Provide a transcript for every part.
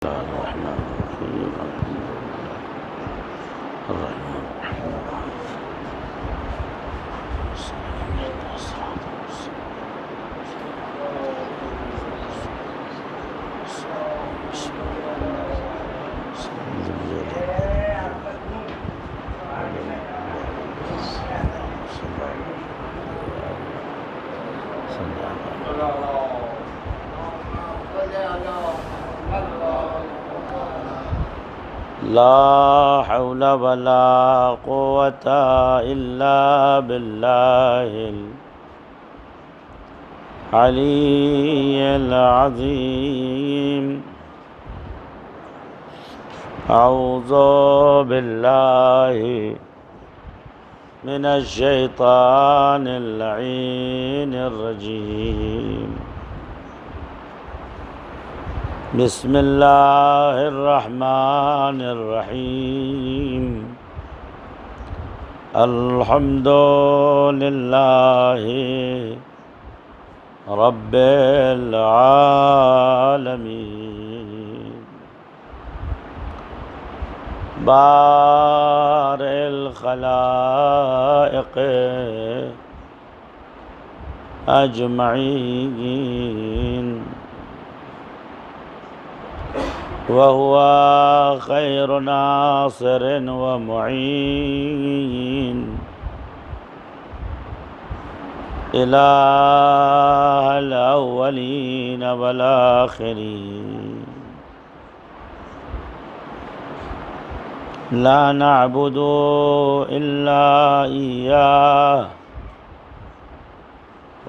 الرحمن الرحيم الرحمن لا حول ولا قوة إلا بالله العلي العظيم. أعوذ بالله من الشيطان اللعين الرجيم. بسم الله الرحمن الرحيم. الحمد لله رب العالمين. بارئ الخلائق أجمعين. وهو خير ناصر ومعين. إله الأولين والآخرين. لا نعبد إلا إياه.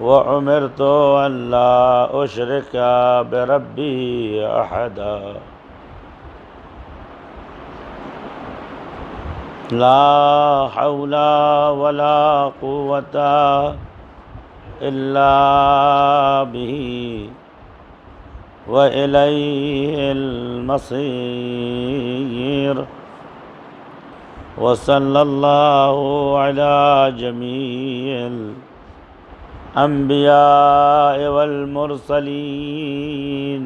وأمرت أن لا أشرك بربي أحدا. لا حول ولا قوة إلا به وإليه المصير. وصلى الله على جميع الأنبياء والمرسلين،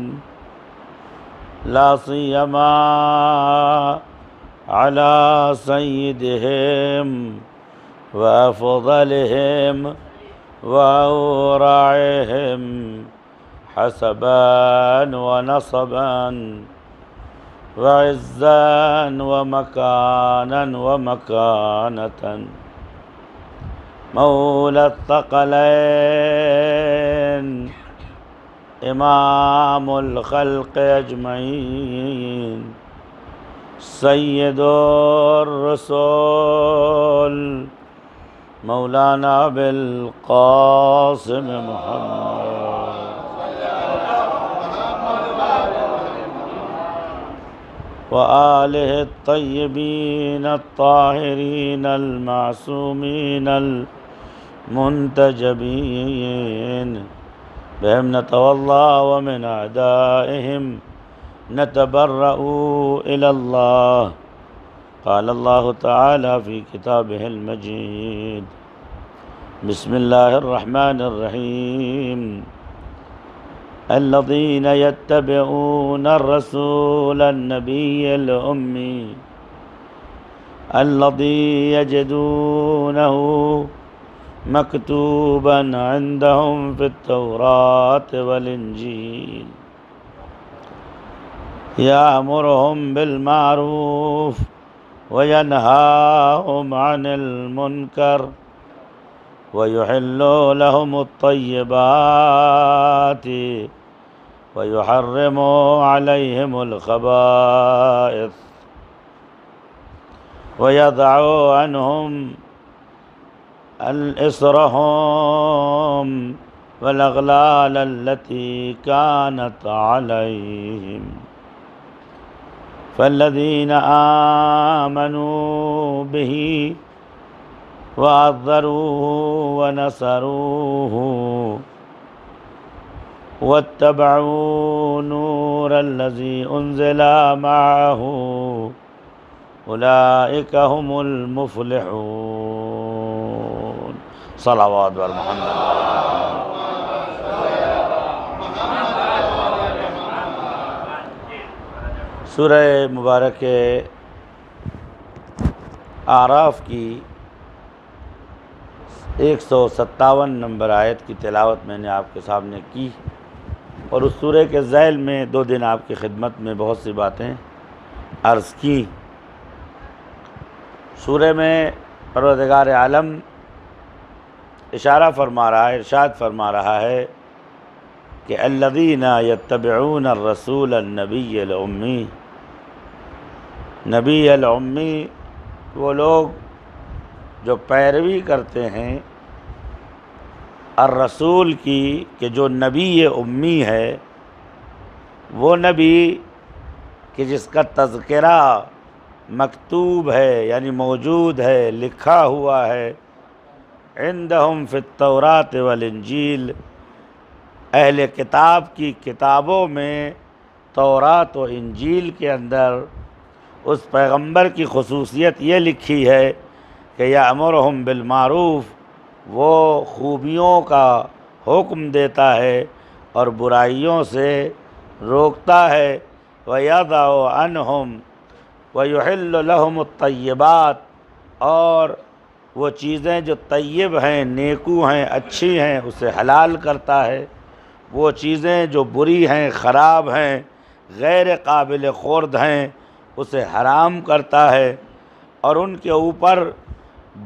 لا سيما على سيدهم وأفضلهم وأورعهم حسبا ونصبا وعزا ومكانا ومكانة، مولى الثقلين، إمام الخلق أجمعين، سيد الرسول، مولانا أبي القاسم محمد وآله الطيبين الطاهرين المعصومين المنتجبين. بهم نتولى ومن أعدائهم نتبرأ إلى الله. قال الله تعالى في كتابه المجيد: بسم الله الرحمن الرحيم. الذين يتبعون الرسول النبي الأمي الذي يجدونه مكتوبا عندهم في التوراة والإنجيل، يأمرهم بالمعروف وينهاهم عن المنكر ويحل لهم الطيبات ويحرم عليهم الخبائث ويضع عنهم إصرهم والأغلال التي كانت عليهم. فالذين آمنوا به وعذروه ونصروه واتبعوا نور الذي أنزل معه أولئك هم المفلحون. صلوات بر محمد. سورہ مبارک اعراف کی 157 نمبر آیت کی تلاوت میں نے آپ کے سامنے کی، اور اس سورہ کے ذیل میں 2 دن آپ کی خدمت میں بہت سی باتیں عرض کی۔ سورہ میں پروردگار عالم اشارہ فرما رہا ہے، ارشاد فرما رہا ہے کہ الذین یتبعون الرسول النبی الامی، نبی الامی وہ لوگ جو پیروی کرتے ہیں الرسول کی، کہ جو نبی امی ہے، وہ نبی کہ جس کا تذکرہ مکتوب ہے، یعنی موجود ہے، لکھا ہوا ہے، عندہم فی التوراۃ والانجیل، اہل کتاب کی کتابوں میں تورات و انجیل کے اندر اس پیغمبر کی خصوصیت یہ لکھی ہے کہ یأمرہم بالمعروف، وہ خوبیوں کا حکم دیتا ہے اور برائیوں سے روکتا ہے، وَيَضَعُ عَنْهُمْ وَيُحِلُّ لَهُمُ الطَّيِّبَاتِ، اور وہ چیزیں جو طیب ہیں، نیکو ہیں، اچھی ہیں، اسے حلال کرتا ہے، وہ چیزیں جو بری ہیں، خراب ہیں، غیر قابل خورد ہیں، اسے حرام کرتا ہے، اور ان کے اوپر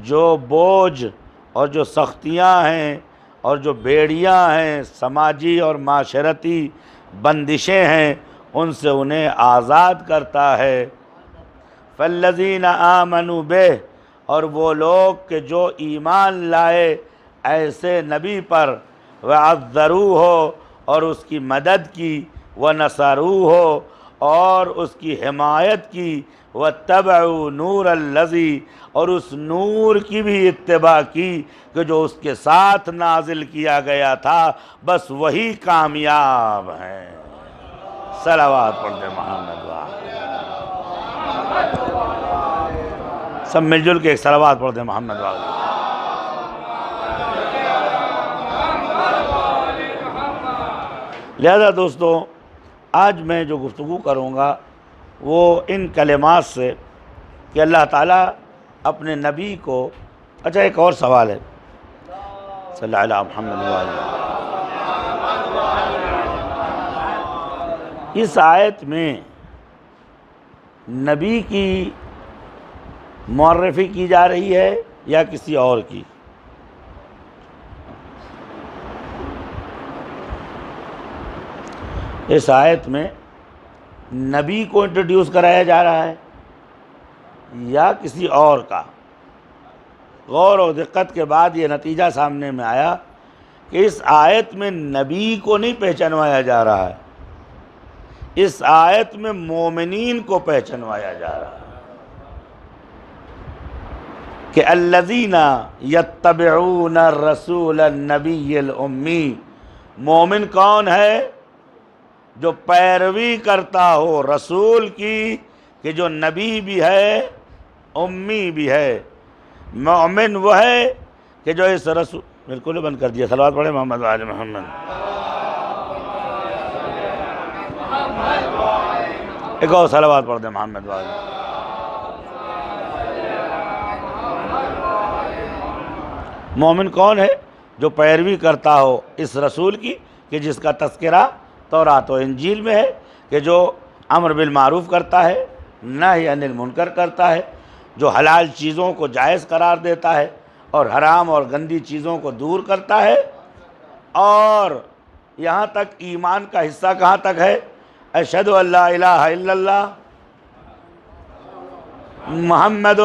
جو بوجھ اور جو سختیاں ہیں اور جو بیڑیاں ہیں، سماجی اور معاشرتی بندشیں ہیں، ان سے انہیں آزاد کرتا ہے۔ فالذین آمنوا بہ، اور وہ لوگ کہ جو ایمان لائے ایسے نبی پر، وعذروہ، اور اس کی مدد کی، ونصروہ، اور اس کی حمایت کی، واتبعوا نور الذی، اور اس نور کی بھی اتباع کی کہ جو اس کے ساتھ نازل کیا گیا تھا، بس وہی کامیاب ہیں۔ صلوات پڑھتے محمد سب مل جل کے ایک صلوات پڑھتے محمد والی۔ لہذا دوستو، آج میں جو گفتگو کروں گا وہ ان کلمات سے کہ اللہ تعالیٰ اپنے نبی کو، اچھا ایک اور سوال ہے، صلی اللہ علیہ محمد وآلہ۔ اس آیت میں نبی کی معرفی کی جا رہی ہے یا کسی اور کی؟ اس آیت میں نبی کو انٹروڈیوس کرایا جا رہا ہے یا کسی اور کا؟ غور و دقت کے بعد یہ نتیجہ سامنے میں آیا کہ اس آیت میں نبی کو نہیں پہچانوایا جا رہا ہے، اس آیت میں مومنین کو پہچانوایا جا رہا ہے کہ الذین یتبعون الرسول النبی الامی۔ مومن کون ہے؟ جو پیروی کرتا ہو رسول کی کہ جو نبی بھی ہے، امی بھی ہے۔ مومن وہ ہے کہ جو اس رسول، بالکل بند کر دیا، صلوات پڑھیں محمد وآل محمد۔ ایک اور صلوات پڑھ دیں محمد وآل۔ مومن کون ہے؟ جو پیروی کرتا ہو اس رسول کی کہ جس کا تذکرہ تورات و انجیل میں ہے، کہ جو امر بالمعروف کرتا ہے، نہی عن المنکر کرتا ہے، جو حلال چیزوں کو جائز قرار دیتا ہے اور حرام اور گندی چیزوں کو دور کرتا ہے، اور یہاں تک ایمان کا حصہ کہاں تک ہے؟ اشہد ان لا الہ الا اللہ محمد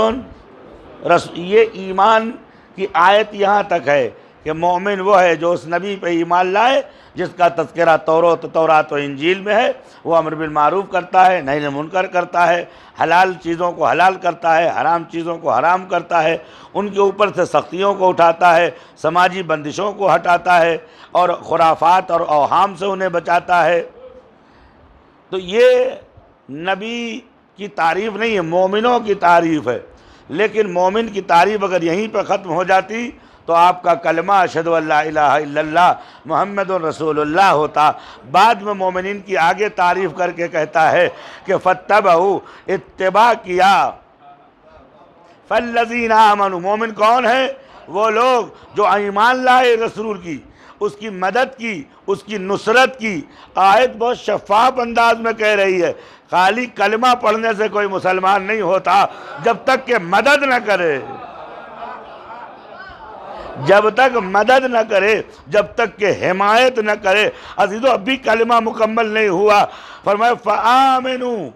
رسول۔ یہ ایمان کی آیت یہاں تک ہے کہ مومن وہ ہے جو اس نبی پہ ایمان لائے جس کا تذکرہ تورات و انجیل میں ہے، وہ امر بالمعروف کرتا ہے، نہی عن المنکر کرتا ہے، حلال چیزوں کو حلال کرتا ہے، حرام چیزوں کو حرام کرتا ہے، ان کے اوپر سے سختیوں کو اٹھاتا ہے، سماجی بندشوں کو ہٹاتا ہے، اور خرافات اور اوہام سے انہیں بچاتا ہے۔ تو یہ نبی کی تعریف نہیں ہے، مومنوں کی تعریف ہے۔ لیکن مومن کی تعریف اگر یہیں پہ ختم ہو جاتی تو آپ کا کلمہ اشہد ان لا الہ الا اللہ محمد رسول اللہ ہوتا۔ بعد میں مومنین کی آگے تعریف کر کے کہتا ہے کہ فاتبعوا، اتباع کیا، فالذین آمنوا، مومن کون ہے؟ وہ لوگ جو ایمان لائے رسول کی، اس کی مدد کی، اس کی نصرت کی۔ آیت بہت شفاف انداز میں کہہ رہی ہے، خالی کلمہ پڑھنے سے کوئی مسلمان نہیں ہوتا جب تک کہ مدد نہ کرے، جب تک مدد نہ کرے، جب تک کہ حمایت نہ کرے۔ عزیزو اب بھی کلمہ مکمل نہیں ہوا، فرمایا فآمنوا،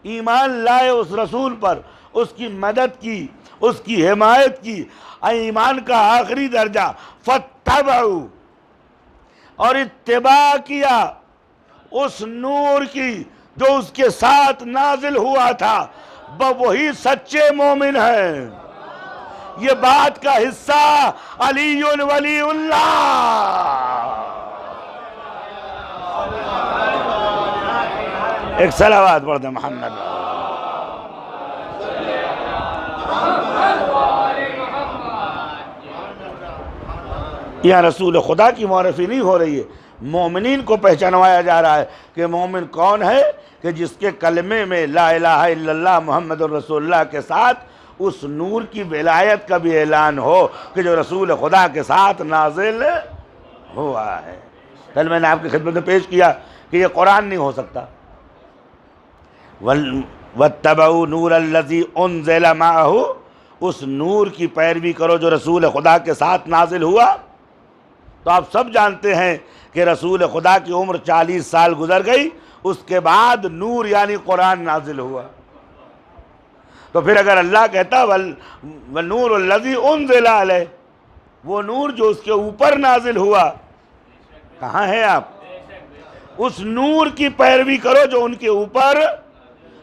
ایمان لائے اس رسول پر، اس کی مدد کی، اس کی حمایت کی۔ ایمان کا آخری درجہ فاتبعوا، اور اتباع کیا اس نور کی جو اس کے ساتھ نازل ہوا تھا، وہی سچے مومن ہیں۔ یہ بات کا حصہ علی ولی اللہ۔ ایک صلوات پڑھ دیں محمد۔ یہاں رسول خدا کی معرفی نہیں ہو رہی ہے، مومنین کو پہچانوایا جا رہا ہے کہ مومن کون ہے؟ کہ جس کے کلمے میں لا الہ الا اللہ محمد رسول اللہ کے ساتھ اس نور کی ولایت کا بھی اعلان ہو کہ جو رسول خدا کے ساتھ نازل ہوا ہے۔ کل میں نے آپ کی خدمت میں پیش کیا کہ یہ قرآن نہیں ہو سکتا۔ وَاتَّبَعُوا نُورَ الَّذِي أُنزِلَ مَعَهُ، اس نور کی پیروی کرو جو رسول خدا کے ساتھ نازل ہوا۔ تو آپ سب جانتے ہیں کہ رسول خدا کی عمر 40 سال گزر گئی، اس کے بعد نور یعنی قرآن نازل ہوا۔ تو پھر اگر اللہ کہتا وَالنُّورُ الَّذِي أُنزِلَ عَلَيْهِ، وہ نور جو اس کے اوپر نازل ہوا، کہاں ہیں آپ؟ اس نور کی پیروی کرو جو ان کے اوپر،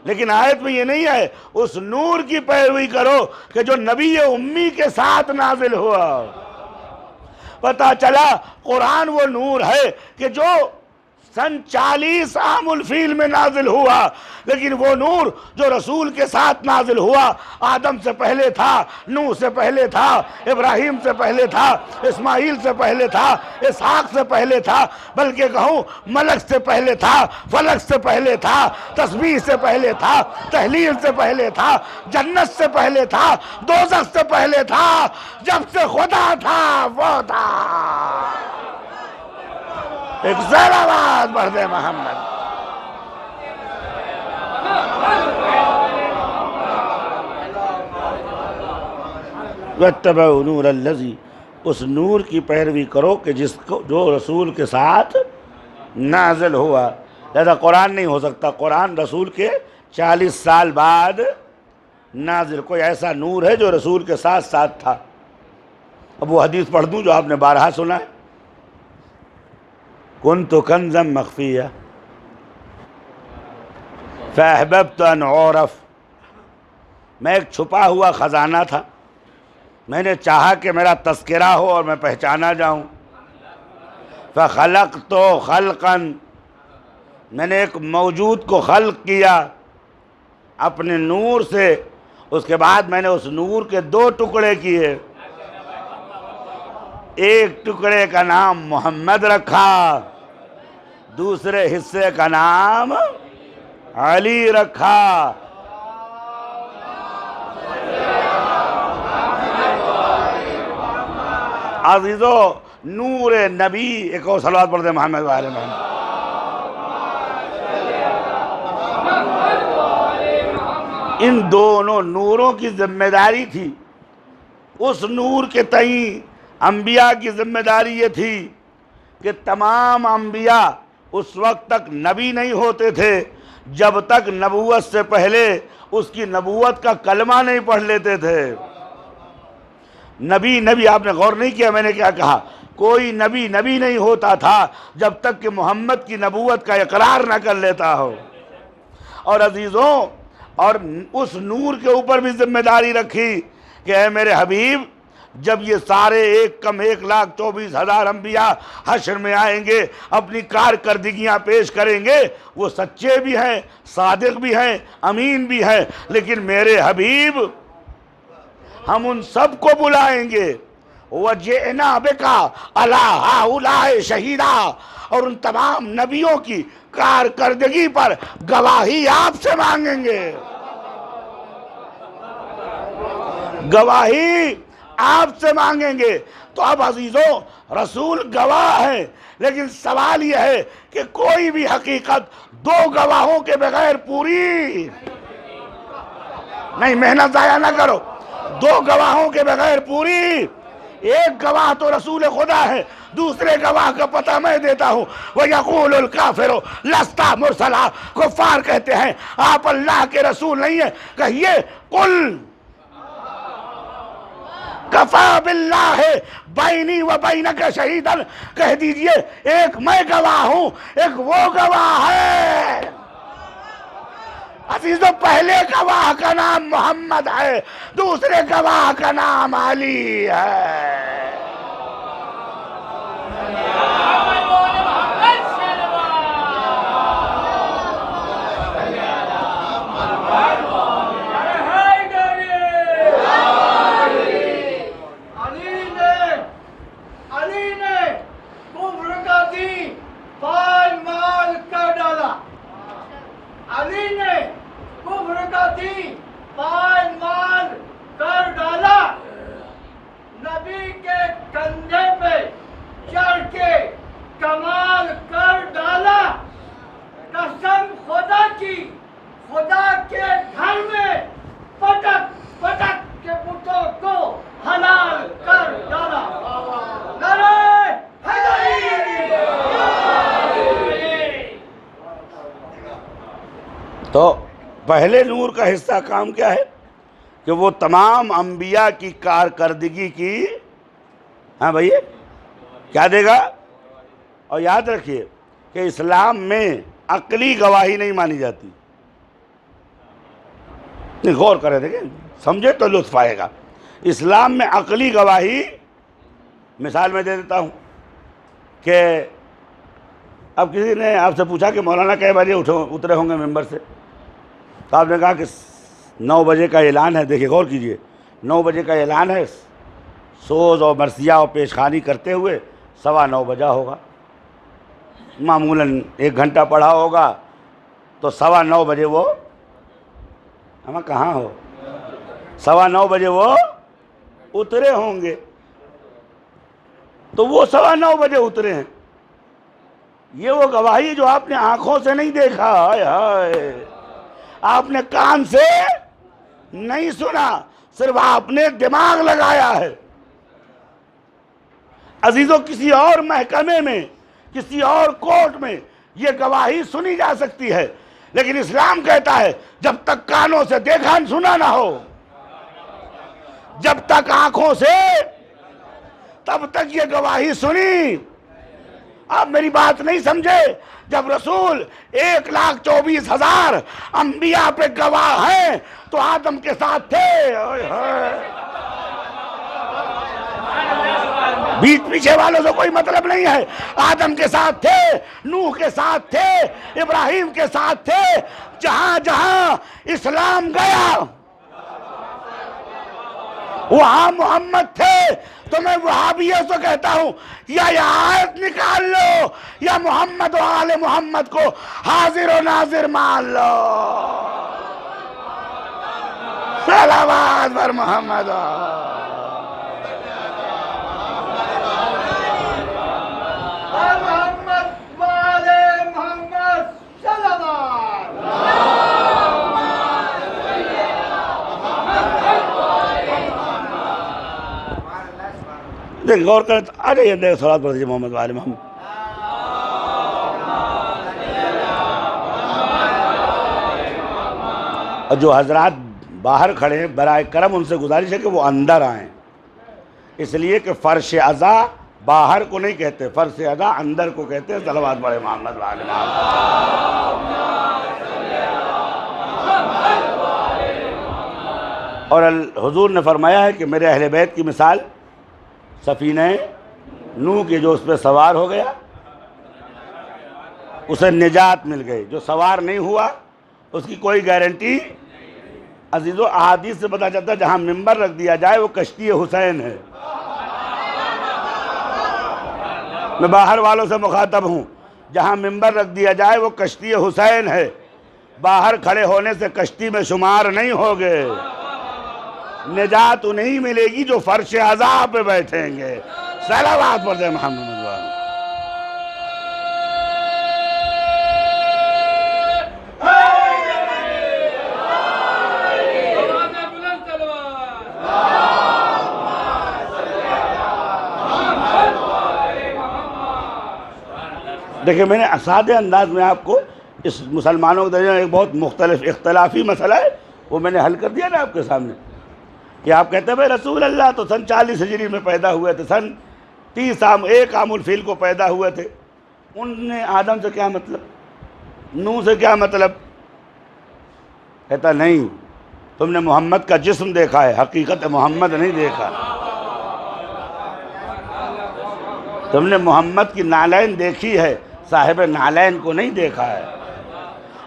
لیکن آیت میں یہ نہیں ہے اس نور کی پیروی کرو کہ جو نبی امی کے ساتھ نازل ہوا۔ پتہ چلا قرآن وہ نور ہے کہ جو سن 40 عام الفیل میں نازل ہوا، لیکن وہ نور جو رسول کے ساتھ نازل ہوا آدم سے پہلے تھا، نوح سے پہلے تھا، ابراہیم سے پہلے تھا، اسماعیل سے پہلے تھا، اسحاق سے پہلے تھا، بلکہ کہوں ملک سے پہلے تھا، فلک سے پہلے تھا، تسبیح سے پہلے تھا، تحلیل سے پہلے تھا، جنت سے پہلے تھا، دوزخ سے پہلے تھا، جب سے خدا تھا وہ تھا۔ ایک صلوات پڑھ دے محمد۔ وَاتَّبَعُوا نُورَ الَّذِي، اس نور کی پیروی کرو کہ جو رسول کے ساتھ نازل ہوا۔ لہذا قرآن نہیں ہو سکتا، قرآن رسول کے 40 سال بعد نازل، کوئی ایسا نور ہے جو رسول کے ساتھ ساتھ تھا۔ اب وہ حدیث پڑھ دوں جو آپ نے بارہا سنا ہے، كنت كنزا مخفيا فأحببت أن أعرف، میں ایک چھپا ہوا خزانہ تھا، میں نے چاہا کہ میرا تذکرہ ہو اور میں پہچانا جاؤں۔ فخلقت خلقا، میں نے ایک موجود کو خلق کیا اپنے نور سے، اس کے بعد میں نے اس نور کے 2 ٹکڑے کیے، ایک ٹکڑے کا نام محمد رکھا، دوسرے حصے کا نام علی رکھا۔ عزیزو نور نبی، ایک اور صلوات پڑھ دیں محمد وآل محمد۔ ان دونوں نوروں کی ذمہ داری تھی، اس نور کے تئیں انبیاء کی ذمہ داری یہ تھی کہ تمام انبیاء اس وقت تک نبی نہیں ہوتے تھے جب تک نبوت سے پہلے اس کی نبوت کا کلمہ نہیں پڑھ لیتے تھے۔ نبی آپ نے غور نہیں کیا میں نے کیا کہا؟ کوئی نبی نہیں ہوتا تھا جب تک کہ محمد کی نبوت کا اقرار نہ کر لیتا ہو۔ اور عزیزوں، اور اس نور کے اوپر بھی ذمہ داری رکھی کہ اے میرے حبیب، جب یہ سارے 1,24,000 انبیاء حشر میں آئیں گے، اپنی کارکردگیاں پیش کریں گے، وہ سچے بھی ہیں، صادق بھی ہیں، امین بھی ہیں، لیکن میرے حبیب ہم ان سب کو بلائیں گے، وَجِئْنَا بِكَ عَلَىٰ هَٰؤُلَاءِ شَهِیدًا، اور ان تمام نبیوں کی کارکردگی پر گواہی آپ سے مانگیں گے، گواہی آپ سے مانگیں گے۔ تو اب عزیزوں، رسول گواہ ہے، لیکن سوال یہ ہے کہ کوئی بھی حقیقت دو گواہوں کے بغیر پوری نہیں، محنت ضائع نہ کرو، دو گواہوں کے بغیر پوری۔ ایک گواہ تو رسول خدا ہے، دوسرے گواہ کا پتہ میں دیتا ہوں۔ وَيَقُولُ الْكَافِرُ لَسْتَ مُرْسَلًا، کفار کہتے ہیں آپ اللہ کے رسول نہیں ہیں۔ کہیے قُلْ کفا باللہ بینی و بینک شہیدا، کہہ دیجئے ایک میں گواہ ہوں، ایک وہ گواہ ہے۔ عزیزو، پہلے گواہ کا نام محمد ہے، دوسرے گواہ کا نام علی ہے۔ علی نے کفر کا دین پائمال کر ڈالا، نبی کے کندھے پہ چڑھ کے کمال کر ڈالا۔ قسم خدا کی، خدا کے گھر میں پٹک پٹک کے بتوں کو حلال کر ڈالا۔ نعرہ حیدری! تو پہلے نور کا حصہ کام کیا ہے کہ وہ تمام انبیاء کی کارکردگی کی، ہاں بھائی کیا دے گا؟ اور یاد رکھیے کہ اسلام میں عقلی گواہی نہیں مانی جاتی۔ نہیں، غور کریں، دیکھیں، سمجھے تو لطف آئے گا۔ اسلام میں عقلی گواہی، مثال میں دے دیتا ہوں کہ اب کسی نے آپ سے پوچھا کہ مولانا کئے بجے اترے ہوں گے ممبر سے، تو آپ نے کہا کہ 9 بجے کا اعلان ہے۔ دیکھیے، غور کیجئے، 9 بجے کا اعلان ہے، سوز اور مرثیہ اور پیشخانی کرتے ہوئے 9:15 بجا ہوگا، معمولاً 1 گھنٹہ پڑھا ہوگا، تو 9:15 بجے وہ ہم کہاں ہو، 9:15 بجے وہ اترے ہوں گے۔ تو وہ 9:15 بجے اترے ہیں، یہ وہ گواہی جو آپ نے آنکھوں سے نہیں دیکھا، ہائے ہائے، آپ نے کان سے نہیں سنا، صرف آپ نے دماغ لگایا ہے۔ عزیزوں، کسی اور محکمے میں، کسی اور کورٹ میں یہ گواہی سنی جا سکتی ہے، لیکن اسلام کہتا ہے جب تک کانوں سے دیکھا سنا نہ ہو، جب تک آنکھوں سے، تب تک یہ گواہی سنی۔ آپ میری بات نہیں سمجھے؟ جب رسول 1,24,000 انبیاء پہ گواہ ہیں تو آدم کے ساتھ تھے، بیچ پیچھے والوں سے کوئی مطلب نہیں ہے، آدم کے ساتھ تھے، نوح کے ساتھ تھے، ابراہیم کے ساتھ تھے، جہاں جہاں اسلام گیا وہاں محمد تھے۔ تو میں وہابیوں سے کہتا ہوں، یا یہ آیت نکال لو یا محمد و آل محمد کو حاضر و ناظر مان لو۔ صلوات بر محمد۔ محمد والے محمد صلوات۔ دیکھ، غور کریں تو آ جائیے، دیکھ صلوات پڑھ دیجیے محمد والے محمد۔ اور جو حضرات باہر کھڑے ہیں، برائے کرم ان سے گزارش ہے کہ وہ اندر آئیں، اس لیے کہ فرش عزا باہر کو نہیں کہتے، فرش عزا اندر کو کہتے ہیں۔ صلوات پڑھے محمد والے محمد۔ اور حضور نے فرمایا ہے کہ میرے اہل بیت کی مثال سفینہ نوح کے، جو اس پہ سوار ہو گیا اسے نجات مل گئی، جو سوار نہیں ہوا اس کی کوئی گارنٹی۔ عزیزو، احادیث سے پتہ چلتا ہے جہاں ممبر رکھ دیا جائے وہ کشتی حسین ہے۔ میں باہر والوں سے مخاطب ہوں، جہاں ممبر رکھ دیا جائے وہ کشتی حسین ہے، باہر کھڑے ہونے سے کشتی میں شمار نہیں ہوگے، نجات انہیں ملے گی جو فرش عذاب پہ بیٹھیں گے۔ صلوات پڑھ دیں محمد وآلہ۔ دیکھیں میں نے سادے انداز میں آپ کو اس مسلمانوں کے درمیان ایک بہت مختلف اختلافی مسئلہ ہے وہ میں نے حل کر دیا نا آپ کے سامنے، کہ آپ کہتے ہیں بھائی رسول اللہ تو سن 40 ہجری میں پیدا ہوئے تھے، سن 30 ایک عام الفیل کو پیدا ہوئے تھے، ان نے آدم سے کیا مطلب، نوح سے کیا مطلب؟ کہتا نہیں، تم نے محمد کا جسم دیکھا ہے، حقیقت محمد نہیں دیکھا، تم نے محمد کی نالین دیکھی ہے، صاحب نالین کو نہیں دیکھا ہے۔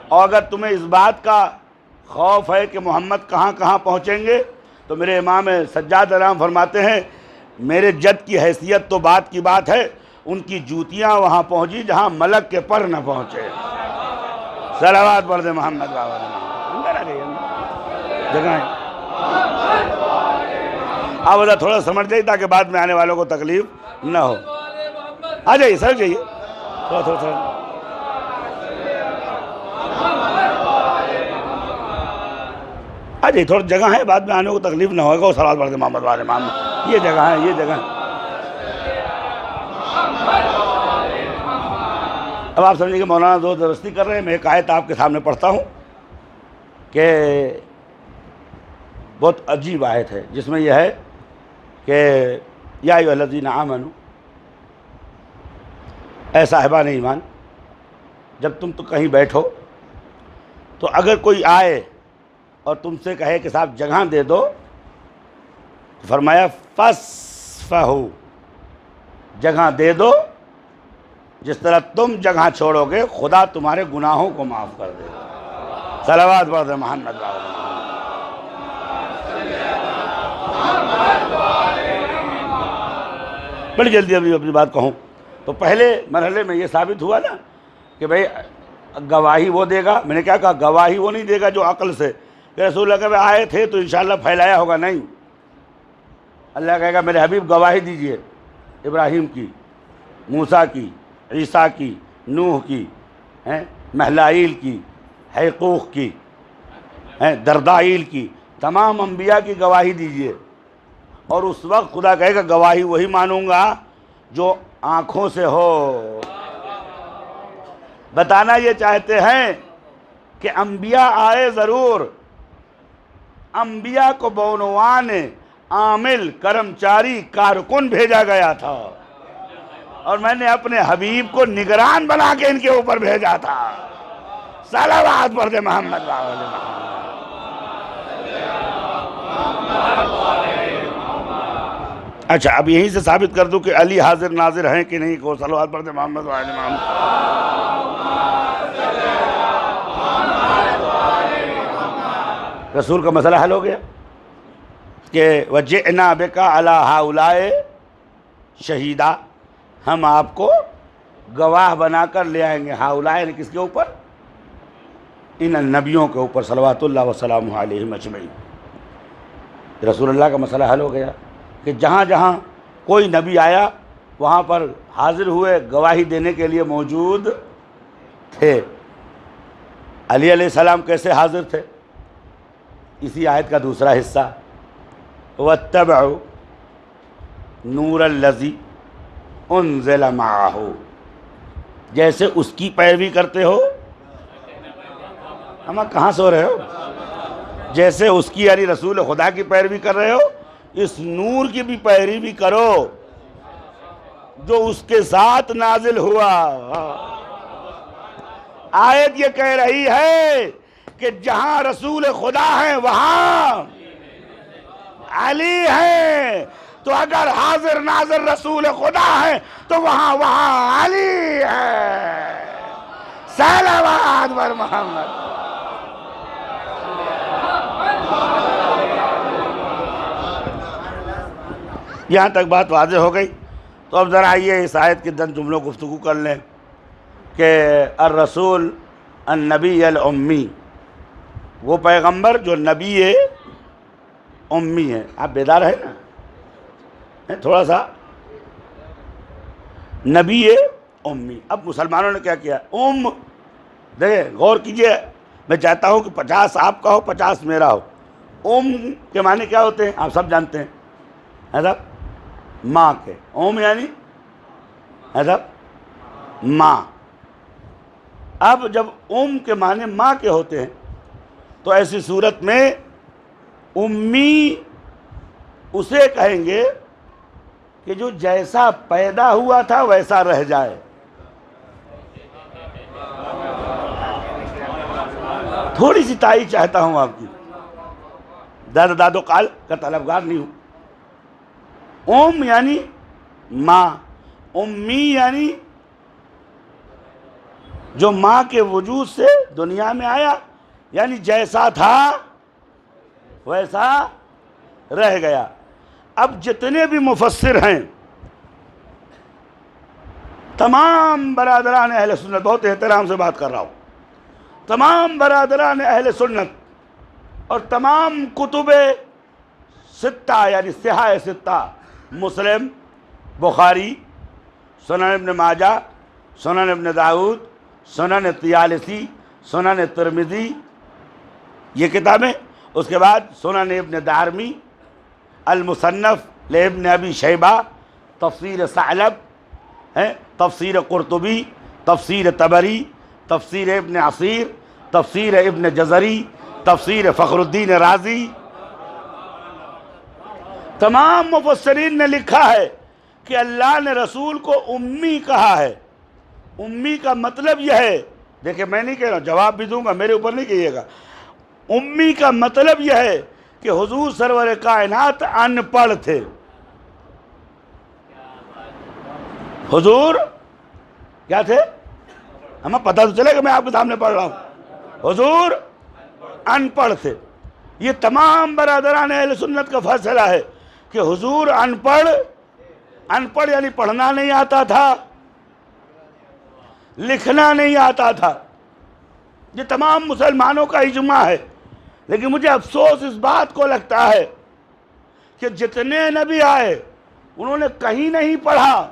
اور اگر تمہیں اس بات کا خوف ہے کہ محمد کہاں کہاں پہنچیں گے تو میرے امام سجاد علام فرماتے ہیں میرے جد کی حیثیت تو بات کی بات ہے، ان کی جوتیاں وہاں پہنچی جہاں ملک کے پر نہ پہنچے۔ صلوات پڑھ دے محمد بابا اندر آ گئی جگہ ہے۔ آپ ادھر تھوڑا سمجھ جائیے تاکہ بعد میں آنے والوں کو تکلیف نہ ہو۔ آ جائیے سر، جائیے تھوڑا تھوڑا آ جائیے، تھوڑا جگہ ہے، بعد میں آنے کو تکلیف نہ ہوگا۔ صلوات پڑھ دے محمد والے محمد، یہ جگہ ہے، یہ جگہ ہے۔ اب آپ سمجھیں کہ مولانا زور زبردستی کر رہے ہیں۔ میں ایک آیت آپ کے سامنے پڑھتا ہوں کہ بہت عجیب آیت ہے، جس میں یہ ہے کہ یا ایھا الذین آمنوا، اے صاحبان ایمان، جب تم تو کہیں بیٹھو تو اگر کوئی آئے اور تم سے کہے کہ صاحب جگہ دے دو، تو فرمایا فاصفحوا، جگہ دے دو، جس طرح تم جگہ چھوڑو گے خدا تمہارے گناہوں کو معاف کر دے گا۔ صلوات پڑھ دے محمد وآلہ۔ بڑی جلدی ابھی اپنی بات کہوں تو پہلے مرحلے میں یہ ثابت ہوا نا کہ بھئی گواہی وہ دے گا، میں نے کیا کہا، گواہی وہ نہیں دے گا جو عقل سے کہ رسول اللہ کہ آئے تھے تو انشاءاللہ پھیلایا ہوگا، نہیں، اللہ کہے گا میرے حبیب گواہی دیجئے ابراہیم کی، موسیٰ کی، عیسیٰ کی، نوح کی، مہلائیل کی، حیقوق کی، دردائیل کی، تمام انبیاء کی گواہی دیجئے۔ اور اس وقت خدا کہے گا گواہی وہی مانوں گا جو آنکھوں سے ہو۔ بتانا یہ چاہتے ہیں کہ انبیاء آئے ضرور، انبیاء کو بعنوان عامل، کرمچاری، کارکن بھیجا گیا تھا، اور میں نے اپنے حبیب کو نگران بنا کے ان کے اوپر بھیجا تھا۔ صلوات پڑھ دے محمد وآلہ محمد۔ اچھا اب یہیں سے ثابت کر دوں کہ علی حاضر ناظر ہیں کہ نہیں کو۔ صلوات پڑھ دے محمد وآلہ محمد۔ رسول کا مسئلہ حل ہو گیا کہ وَجِئْنَا بِكَ عَلَىٰ هَؤُلَاءِ شہیدہ، ہم آپ کو گواہ بنا کر لے آئیں گے۔ ہؤلاء نے کس کے اوپر؟ ان نبیوں کے اوپر صلوات اللہ وسلامہ علیہم اجمعین۔ رسول اللہ کا مسئلہ حل ہو گیا کہ جہاں جہاں کوئی نبی آیا وہاں پر حاضر ہوئے، گواہی دینے کے لیے موجود تھے۔ علی علیہ السلام کیسے حاضر تھے؟ اسی آیت کا دوسرا حصہ وَاتَّبَعُوا نُورَ الَّذِي اُنزِلَ مَعَهُ، جیسے اس کی پیروی کرتے ہو۔ ہم کہاں سو رہے ہو؟ جیسے اس کی یعنی رسول خدا کی پیروی کر رہے ہو، اس نور کی بھی پیروی کرو جو اس کے ساتھ نازل ہوا۔ آیت یہ کہہ رہی ہے کہ جہاں رسول خدا ہیں وہاں علی ہیں، تو اگر حاضر ناظر رسول خدا ہے تو وہاں علی ہے۔ صلوات بر محمد۔ یہاں تک بات واضح ہو گئی۔ تو اب ذرا آئیے اس آیت کے چند جملوں گفتگو کر لیں کہ الرسول النبی الامی، وہ پیغمبر جو نبی امی ہے. آپ بیدار ہیں نا تھوڑا سا؟ نبی امی. اب مسلمانوں نے کیا کیا؟ دیکھیں غور کیجئے، میں چاہتا ہوں کہ 50 آپ کا ہو 50 میرا ہو. کے معنی کیا ہوتے ہیں آپ سب جانتے ہیں، حضرت ماں کے. یعنی حضرت ماں. اب جب کے معنی ماں کے ہوتے ہیں تو ایسی صورت میں امی اسے کہیں گے کہ جو جیسا پیدا ہوا تھا ویسا رہ جائے. تھوڑی سی تائید چاہتا ہوں آپ کی، زیادہ داد و قال کا طلبگار نہیں ہوں. یعنی ماں، امی یعنی جو ماں کے وجود سے دنیا میں آیا، یعنی جیسا تھا ویسا رہ گیا. اب جتنے بھی مفسر ہیں تمام برادران اہل سنت، بہت احترام سے بات کر رہا ہوں، تمام برادران اہل سنت اور تمام کتب ستہ یعنی صحاح ستہ، مسلم، بخاری، سنن ابن ماجہ، سنن ابن داؤد، سنن طیالسی، سنن ترمذی، یہ کتابیں. اس کے بعد سنن ابن دارمی، المصنف لابن ابی شیبہ، تفسیر ثعلب، تفسیر قرطبی، تفسیر طبری، تفسیر ابن عصیر، تفسیر ابن جزری، تفسیر فخر الدین رازی. تمام مفسرین نے لکھا ہے کہ اللہ نے رسول کو امی کہا ہے. امی کا مطلب یہ ہے، دیکھیں میں نہیں کہہ رہا ہوں، جواب بھی دوں گا، میرے اوپر نہیں کہیے گا. امی کا مطلب یہ ہے کہ حضور سرور کائنات ان پڑھ تھے. حضور کیا تھے؟ ہمیں پتہ تو چلے کہ میں آپ کے سامنے پڑھ رہا ہوں. حضور ان پڑھ تھے. یہ تمام برادران اہل سنت کا فیصلہ ہے کہ حضور ان پڑھ یعنی پڑھنا نہیں آتا تھا، لکھنا نہیں آتا تھا. یہ تمام مسلمانوں کا اجماع ہے. لیکن مجھے افسوس اس بات کو لگتا ہے کہ جتنے نبی آئے انہوں نے کہیں نہیں پڑھا.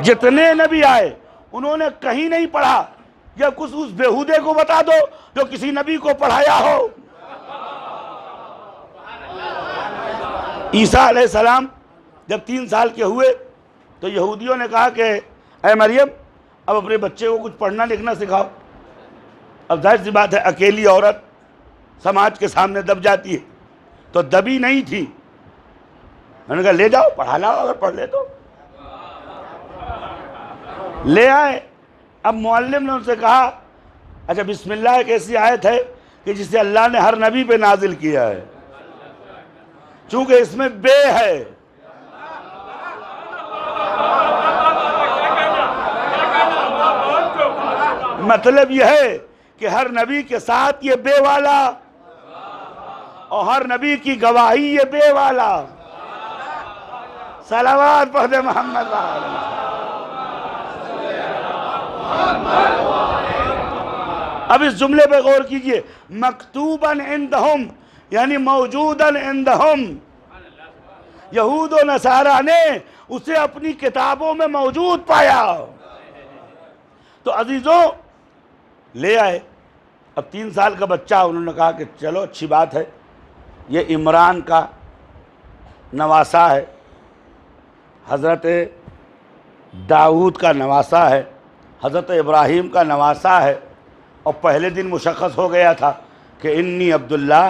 جتنے نبی آئے انہوں نے کہیں نہیں پڑھا. یا کچھ اس بےہودے کو بتا دو جو کسی نبی کو پڑھایا ہو. عیسیٰ علیہ السلام جب 3 سال کے ہوئے تو یہودیوں نے کہا کہ اے مریم اب اپنے بچے کو کچھ پڑھنا لکھنا سکھاؤ. اب ظاہر سی بات ہے اکیلی عورت سماج کے سامنے دب جاتی ہے، تو دبی نہیں تھی. میں نے کہا لے جاؤ پڑھا لاؤ، اگر پڑھ لے تو لے آئے. اب معلم نے ان سے کہا اچھا بسم اللہ ایک ایسی آیت ہے کہ جسے اللہ نے ہر نبی پہ نازل کیا ہے، چونکہ اس میں بے ہے. مطلب یہ ہے کہ ہر نبی کے ساتھ یہ بے والا، اور ہر نبی کی گواہی یہ بے والا. صلوات پڑھ دے محمد وآلہ. اب اس جملے پہ غور کیجئے، مکتوباً عندہم یعنی موجوداً عندہم. یہود و نصارہ نے اسے اپنی کتابوں میں موجود پایا. تو عزیزوں لے آئے. اب 3 سال کا بچہ، انہوں نے کہا کہ چلو اچھی بات ہے، یہ عمران کا نواسا ہے، حضرت داؤد کا نواسا ہے، حضرت ابراہیم کا نواسا ہے. اور پہلے دن مشخص ہو گیا تھا کہ انی عبداللہ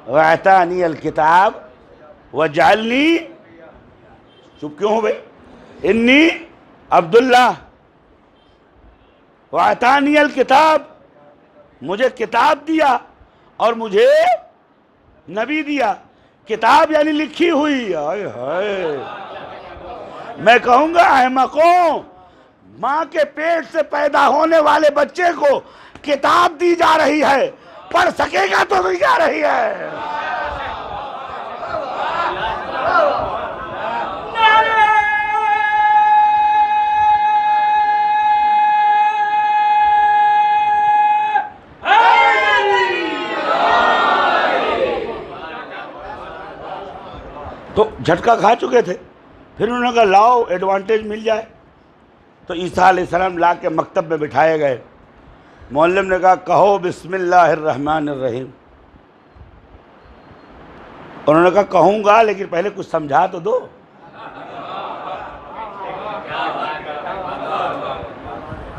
وآتانی الکتاب وجعلنی، چپ کیوں ہو بھئی؟ انی عبداللہ وآتانی الکتاب، مجھے کتاب دیا اور مجھے نبی دیا. کتاب یعنی لکھی ہوئی. ہائے ہائے، میں کہوں گا احمقوں، ماں کے پیٹ سے پیدا ہونے والے بچے کو کتاب دی جا رہی ہے، پڑھ سکے گا تو جا رہی ہے. تو جھٹکا کھا چکے تھے. پھر انہوں نے کہا لاؤ ایڈوانٹیج مل جائے. تو عیسیٰ علیہ السلام لا کے مکتب میں بٹھائے گئے. معلم نے کہا کہو بسم اللہ الرحمن الرحیم. انہوں نے کہا کہوں گا لیکن پہلے کچھ سمجھا تو دو.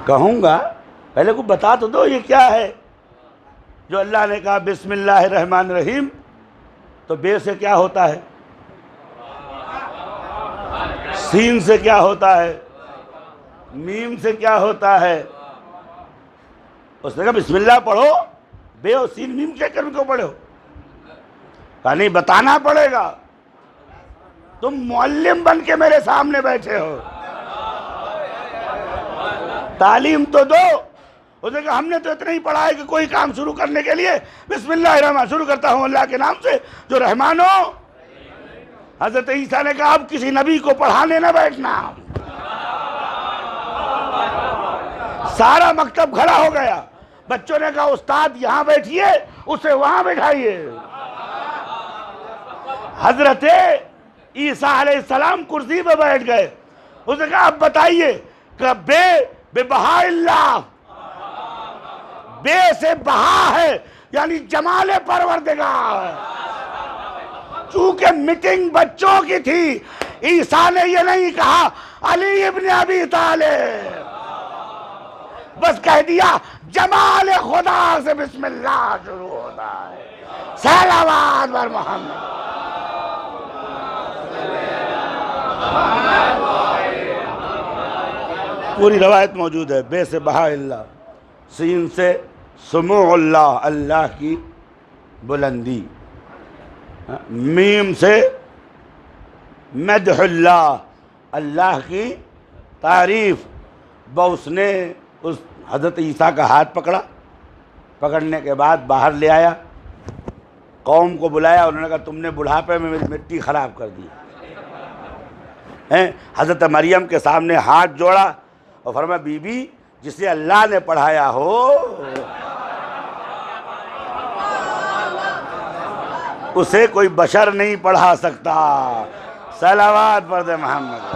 کہوں گا پہلے کچھ بتا تو دو یہ کیا ہے. جو اللہ نے کہا بسم اللہ الرحمن الرحیم تو بے سے کیا ہوتا ہے, سین سے کیا ہوتا ہے, میم سے کیا ہوتا ہے. اس نے کہا بسم اللہ پڑھو, بے اور سین میم کے کر کیوں پڑھو. کہا نہیں بتانا پڑے گا, تم معلم بن کے میرے سامنے بیٹھے ہو, تعلیم تو دو. اس نے کہا ہم نے تو اتنا ہی پڑھا ہے کہ کوئی کام شروع کرنے کے لیے بسم اللہ الرحمن شروع کرتا ہوں اللہ کے نام سے جو رحمان ہو. حضرت عیسیٰ نے کہا اب کسی نبی کو پڑھانے نہ بیٹھنا. سارا مکتب کھڑا ہو گیا. بچوں نے کہا استاد یہاں بیٹھیے, اسے وہاں بیٹھائیے. حضرت عیسیٰ علیہ السلام کرسی پہ بیٹھ گئے. اس نے کہا اب بتائیے کہ بے بہا اللہ, بے سے بہا ہے یعنی جمال پروردگار. چونکہ میٹنگ بچوں کی تھی, عیسیٰ نے یہ نہیں کہا علی ابن ابی طالب, بس کہہ دیا جمال خدا سے بسم اللہ شروع ہوتا ہے. صلوات بر محمد. پوری روایت موجود ہے. بے سے بہا اللہ, سین سے سموع اللہ اللہ کی بلندی, میم سے مدح اللہ اللہ کی تعریف. اس نے اس حضرت عیسیٰ کا ہاتھ پکڑا, پکڑنے کے بعد باہر لے آیا, قوم کو بلایا. انہوں نے کہا تم نے بڑھاپے میں میری مٹی خراب کر دی. حضرت مریم کے سامنے ہاتھ جوڑا اور فرمایا بی بی جسے اللہ نے پڑھایا ہو اسے کوئی بشر نہیں پڑھا سکتا. صلوات پر دے محمد.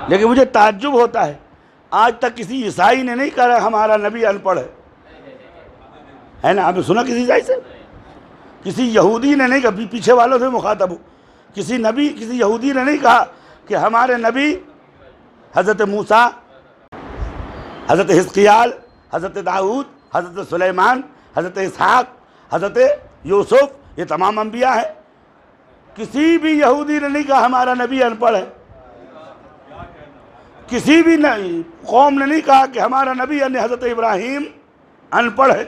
لیکن مجھے تعجب ہوتا ہے آج تک کسی عیسائی نے نہیں کہا ہمارا نبی ان پڑھ ہے نا. آپ نے سنا کسی عیسائی سے؟ کسی یہودی نے نہیں کہا, پیچھے والوں سے مخاطب ہوں, کسی یہودی نے نہیں کہا کہ ہمارے نبی حضرت موسیٰ, حضرت حزقیال, حضرت داؤد, حضرت سلیمان, حضرت اسحاق, حضرت یوسف, یہ تمام انبیاء ہیں. کسی بھی یہودی نے نہیں کہا ہمارا نبی ان پڑھ ہے. کسی بھی قوم نے نہیں کہا کہ ہمارا نبی یعنی حضرت ابراہیم ان پڑھ ہے.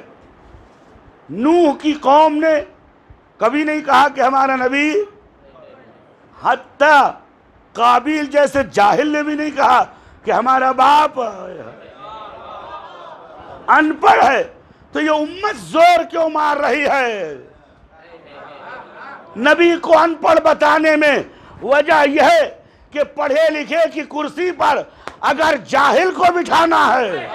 نوح کی قوم نے کبھی نہیں کہا کہ ہمارا نبی, حتیٰ قابیل جیسے جاہل نے بھی نہیں کہا کہ ہمارا باپ ان پڑھ ہے. تو یہ امت زور کیوں مار رہی ہے نبی کو ان پڑھ بتانے میں؟ وجہ یہ ہے کہ پڑھے لکھے کی کرسی پر اگر جاہل کو بٹھانا ہے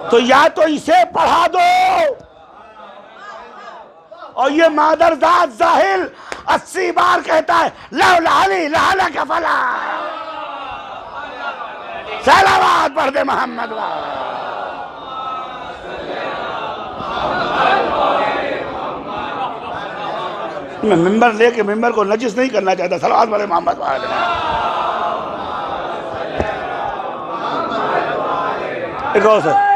تو یا تو اسے پڑھا دو, اور یہ مادرزاد جاہل 80 بار کہتا ہے لولا علی لہلک فلا. صلوات پڑھ دے محمد. میں ممبر لے کے ممبر کو نجس نہیں کرنا چاہتا. صلوات پڑھ دے محمد. ایک اور سر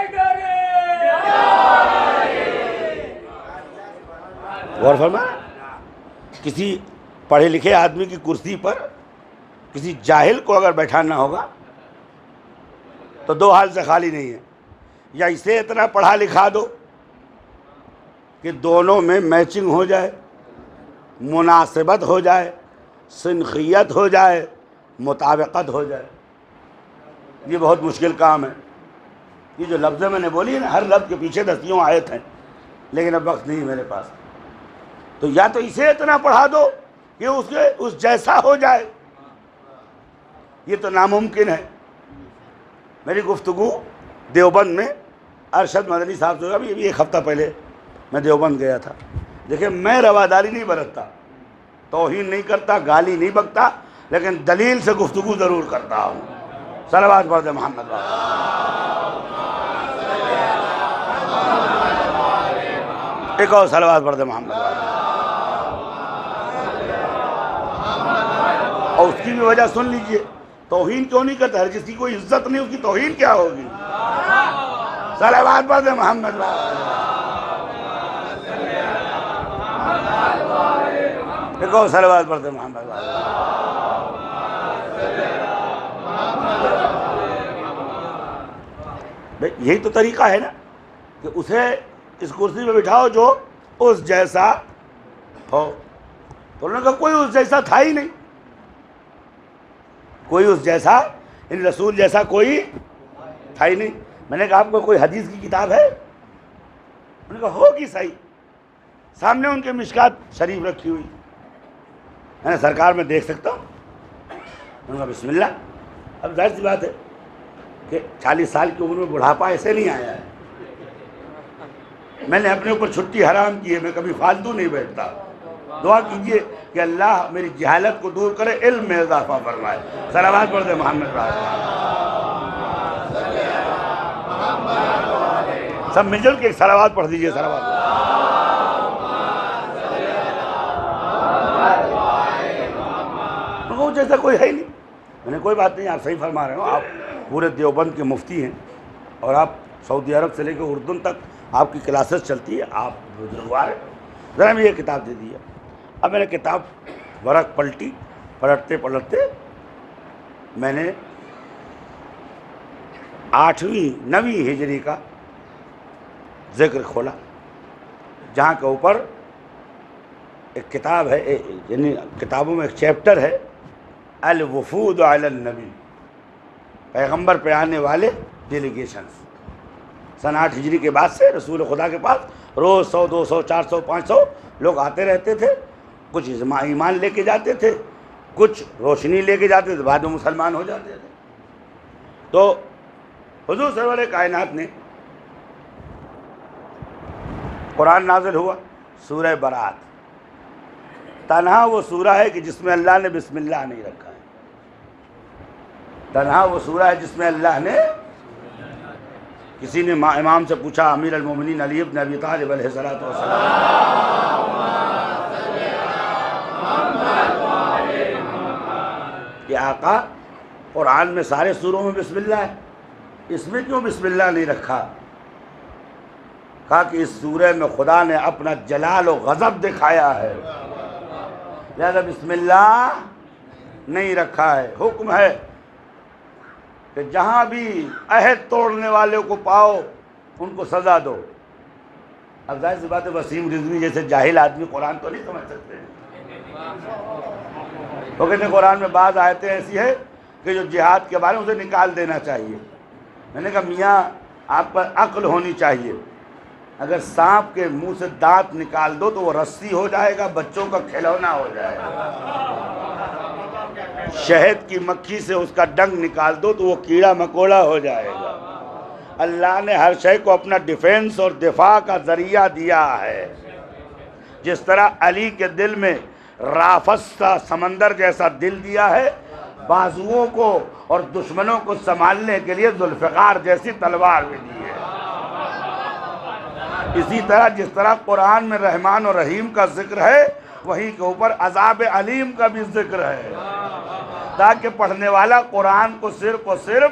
غور فرما, کسی پڑھے لکھے آدمی کی کرسی پر کسی جاہل کو اگر بیٹھانا ہوگا تو دو حال سے خالی نہیں ہے. یا اسے اتنا پڑھا لکھا دو کہ دونوں میں میچنگ ہو جائے, مناسبت ہو جائے, سنخیت ہو جائے، مطابقت ہو جائے. یہ بہت مشکل کام ہے. یہ جو لفظیں میں نے بولی ہے نا، ہر لفظ کے پیچھے 10 آیت ہیں، لیکن اب وقت نہیں میرے پاس. تو یا تو اسے اتنا پڑھا دو کہ اس جیسا ہو جائے. یہ تو ناممکن ہے. میری گفتگو دیوبند میں ارشد مدنی صاحب سے ابھی ایک ہفتہ پہلے میں دیوبند گیا تھا. دیکھیں، میں رواداری نہیں برتتا، توہین نہیں کرتا، گالی نہیں بکتا، لیکن دلیل سے گفتگو ضرور کرتا ہوں. صلوات پڑھ دے محمد. ایک اور صلوات پڑھ دے محمد. اور اس کی بھی وجہ سن لیجئے. توہین کیوں نہیں کرتا؟ ہر کسی کی کوئی عزت نہیں، اس کی توہین کیا ہوگی؟ صلوات پڑھ دے محمد. ایک اور صلوات پڑھ دے محمد. یہی تو طریقہ ہے نا کہ اسے اس کرسی پہ بٹھاؤ جو اس جیسا ہو. تو انہوں نے کہا کوئی اس جیسا تھا ہی نہیں. کوئی اس جیسا، ان رسول جیسا کوئی تھا ہی نہیں. میں نے کہا آپ کو کوئی حدیث کی کتاب ہے؟ انہوں نے کہا ہوگی صحیح. سامنے ان کے مشکات شریف رکھی ہوئی. میں نے سرکار میں دیکھ سکتا ہوں؟ انہوں نے کہا بسم اللہ. اب ظاہر سی بات ہے کہ 40 سال کی عمر میں بڑھاپا ایسے نہیں آیا ہے. میں نے اپنے اوپر چھٹی حرام کی ہے، میں کبھی فالتو نہیں بیٹھتا. دعا کیجئے کہ اللہ میری جہالت کو دور کرے، علم میں اضافہ فرمائے. صلوات پڑھ دے محمد. سب مل جل کے ایک صلوات پڑھ دیجئے. صلوات جیسا کوئی ہے ہی نہیں. میں نے کوئی بات نہیں، آپ صحیح فرما رہے ہو. آپ پورے دیوبند کے مفتی ہیں اور آپ سعودی عرب سے لے کے اردن تک آپ کی کلاسز چلتی ہے. آپ بزرگوار ہیں. ذرا میں یہ کتاب دے دیجیے. اب میں نے کتاب ورق پلٹی، پلٹتے میں نے 8ویں 9ویں ہجری کا ذکر کھولا، جہاں کے اوپر ایک کتاب ہے، یعنی کتابوں میں ایک چیپٹر ہے، الوفود علی النبی، پیغمبر پہ آنے والے ڈیلیگیشنز. سن 8 ہجری کے بعد سے رسول خدا کے پاس روز 100 200 400 500 لوگ آتے رہتے تھے. کچھ ایمان لے کے جاتے تھے، کچھ روشنی لے کے جاتے تھے، بعد میں مسلمان ہو جاتے تھے. تو حضور سرور کائنات نے قرآن نازل ہوا، سورہ برات. تنہا وہ سورہ ہے کہ جس میں اللہ نے بسم اللہ نہیں رکھا ہے. تنہا وہ سورہ ہے جس میں اللہ نے، کسی نے امام سے پوچھا، امیر المومنین علی بن ابی طالب علیہ السلام، کہ آقا قرآن میں سارے سوروں میں بسم اللہ ہے، اس میں کیوں بسم اللہ نہیں رکھا؟ کہا کہ اس سورہ میں خدا نے اپنا جلال و غضب دکھایا ہے، لہذا بسم اللہ نہیں رکھا ہے. حکم ہے کہ جہاں بھی عہد توڑنے والے کو پاؤ ان کو سزا دو. اب ظاہر سی بات ہے وسیم رضوی جیسے جاہل آدمی قرآن تو نہیں سمجھ سکتے. وہ کہتے ہیں قرآن میں بعض آیتیں ایسی ہے کہ جو جہاد کے بارے میں اسے نکال دینا چاہیے. میں نے کہا میاں آپ پر عقل ہونی چاہیے. اگر سانپ کے منہ سے دانت نکال دو تو وہ رسی ہو جائے گا، بچوں کا کھلونا ہو جائے گا. شہد کی مکھی سے اس کا ڈنگ نکال دو تو وہ کیڑا مکوڑا ہو جائے گا. اللہ نے ہر شے کو اپنا ڈیفینس اور دفاع کا ذریعہ دیا ہے. جس طرح علی کے دل میں رافستہ سمندر جیسا دل دیا ہے، بازوؤں کو اور دشمنوں کو سنبھالنے کے لیے ذوالفقار جیسی تلوار بھی دی ہے. اسی طرح جس طرح قرآن میں رحمان اور رحیم کا ذکر ہے، وہیں کے اوپر عذاب علیم کا بھی ذکر ہے، تاکہ پڑھنے والا قرآن کو صرف اور صرف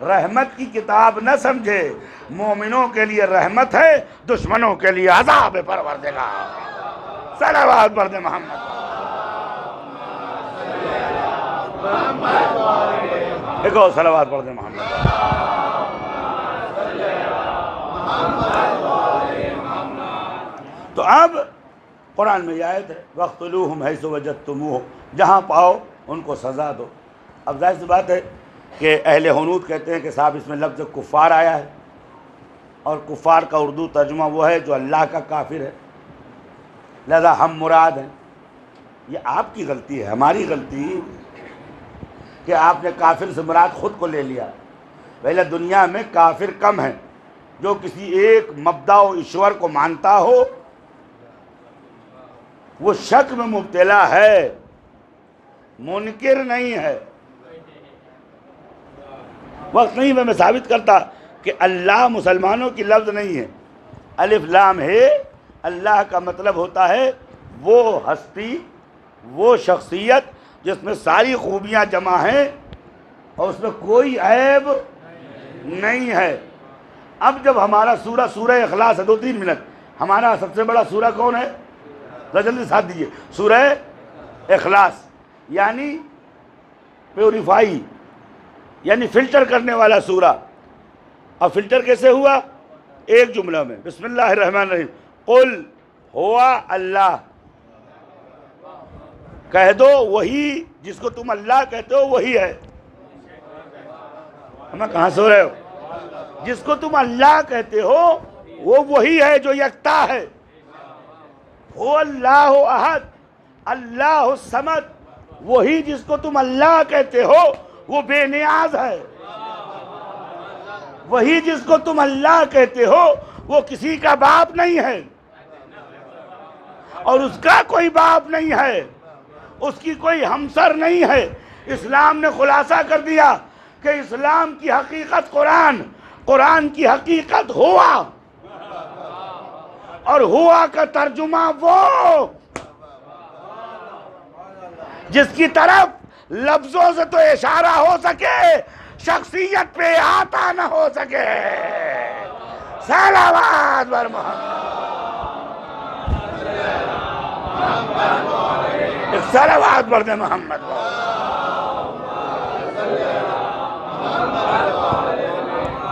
رحمت کی کتاب نہ سمجھے. مومنوں کے لیے رحمت ہے، دشمنوں کے لیے عذاب پروردگار. صلوات پڑھ دے محمد. ایک اور صلوات پڑھ دے محمد. تو اب قرآن میں یہ آیت ہے وَاقْتُلُوهُمْ حَيْثُ وَجَدتُّمُوهُمْ، جہاں پاؤ ان کو سزا دو۔ اب ظاہر سی بات ہے کہ اہل حنوط کہتے ہیں کہ صاحب اس میں لفظ کفار آیا ہے، اور کفار کا اردو ترجمہ وہ ہے جو اللہ کا کافر ہے، لہذا ہم مراد ہیں۔ یہ آپ کی غلطی ہے، ہماری غلطی کہ آپ نے کافر سے مراد خود کو لے لیا۔ پہلے دنیا میں کافر کم ہیں، جو کسی ایک مبدا و ایشور کو مانتا ہو وہ شک میں مبتلا ہے، منکر نہیں ہے۔ وقت نہیں میں ثابت کرتا کہ اللہ مسلمانوں کی لفظ نہیں ہے، الف لام ہے، اللہ کا مطلب ہوتا ہے وہ ہستی، وہ شخصیت جس میں ساری خوبیاں جمع ہیں اور اس میں کوئی عیب نہیں ہے۔ اب جب ہمارا سورہ اخلاص ہے، 2-3 منٹ، ہمارا سب سے بڑا سورہ کون ہے؟ جلدی ساتھ دیجئے، سورہ اخلاص، یعنی پیوریفائی، یعنی فلٹر کرنے والا سورہ۔ اب فلٹر کیسے ہوا؟ ایک جملہ میں، بسم اللہ الرحمن الرحیم، قل ہوا اللہ، کہہ دو وہی جس کو تم اللہ کہتے ہو وہی ہے۔ ہمیں کہاں سو رہے ہو؟ جس کو تم اللہ کہتے ہو وہ وہی ہے جو یکتا ہے۔ هو اللہ احد، اللہ الصمد، وہی جس کو تم اللہ کہتے ہو وہ بے نیاز ہے۔ وہی جس کو تم اللہ کہتے ہو وہ کسی کا باپ نہیں ہے، اور اس کا کوئی باپ نہیں ہے، اس کی کوئی ہمسر نہیں ہے۔ اسلام نے خلاصہ کر دیا کہ اسلام کی حقیقت قرآن، قرآن کی حقیقت ہوا، اور ہوا کا ترجمہ وہ جس کی طرف لفظوں سے تو اشارہ ہو سکے، شخصیت پہ احاطہ نہ ہو سکے۔ صلوات بر محمد، ایک صلوات بر محمد،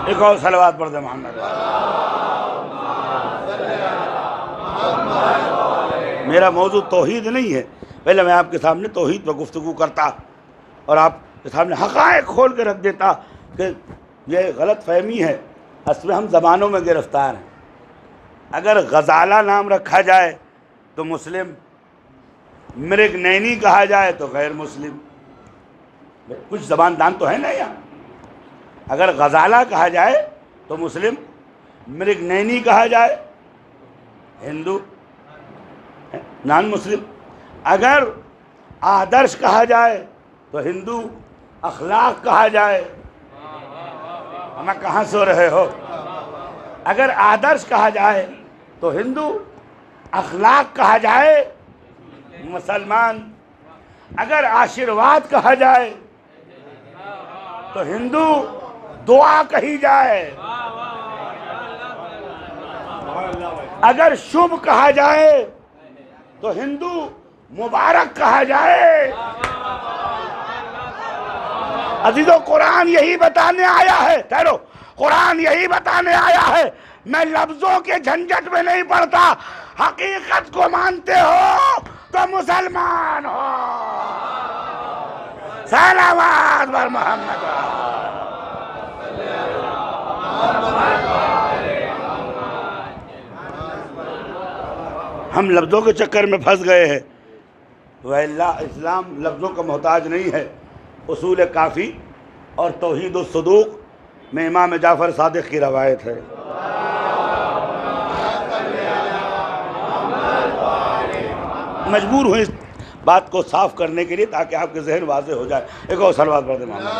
ایک اور صلوات بر محمد۔ میرا موضوع توحید نہیں ہے، پہلے میں آپ کے سامنے توحید پر گفتگو کرتا اور آپ کے سامنے حقائق کھول کے رکھ دیتا کہ یہ غلط فہمی ہے۔ اصل میں ہم زبانوں میں گرفتار ہیں۔ اگر غزالہ نام رکھا جائے تو مسلم، مرگ نینی کہا جائے تو غیر مسلم۔ کچھ زبان دان تو ہے نا یہاں۔ اگر غزالہ کہا جائے تو مسلم، مرگ نینی کہا جائے ہندو، نان مسلم۔ اگر آدرش کہا جائے تو ہندو، اخلاق کہا جائے، ہمیں کہاں سو رہے ہو؟ اگر آدرش کہا جائے تو ہندو، اخلاق کہا جائے مسلمان۔ اگر آشیرواد کہا جائے تو ہندو، دعا کہی جائے۔ اگر شبھ کہا جائے تو ہندو، مبارک کہا جائے۔ عزیزو، قرآن یہی بتانے آیا ہے، ٹھہرو، قرآن یہی بتانے آیا ہے، میں لفظوں کے جھنجٹ میں نہیں پڑتا۔ حقیقت کو مانتے ہو تو مسلمان ہو۔ صلوات بر محمد۔ ہم لفظوں کے چکر میں پھنس گئے ہیں۔ اسلام لفظوں کا محتاج نہیں ہے۔ اصول کافی اور توحید الصدوق میں امام جعفر صادق کی روایت ہے۔ مجبور ہوں اس بات کو صاف کرنے کے لیے تاکہ آپ کے ذہن واضح ہو جائے۔ ایک اور صلوات پڑھ دیں محمد۔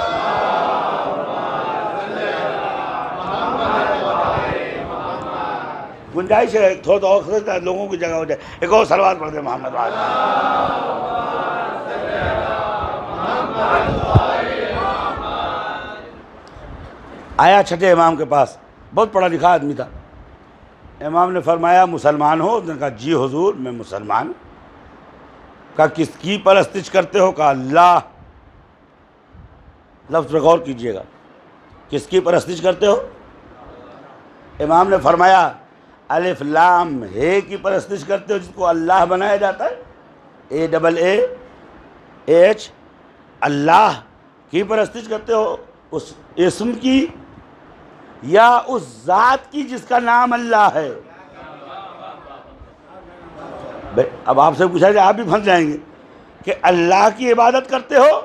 گنجائش ہے تھوڑا اور لوگوں کی جگہ ہو جائے۔ ایک اور صلوات پڑھ دیں محمد۔ آیا چھٹے امام کے پاس، بہت پڑھا لکھا آدمی تھا۔ امام نے فرمایا مسلمان ہو؟ اس نے کہا جی حضور میں مسلمان۔ کہا کس کی پرستش کرتے ہو؟ کہا اللہ۔ لفظ پر غور کیجئے گا، کس کی پرستش کرتے ہو؟ امام نے فرمایا الف لام ہے کی پرستش کرتے ہو جس کو اللہ بنایا جاتا ہے، AAAH، اللہ کی پرستش کرتے ہو، اس اسم کی یا اس ذات کی جس کا نام اللہ ہے؟ اب آپ سے پوچھا جائے آپ بھی پھنس جائیں گے کہ اللہ کی عبادت کرتے ہو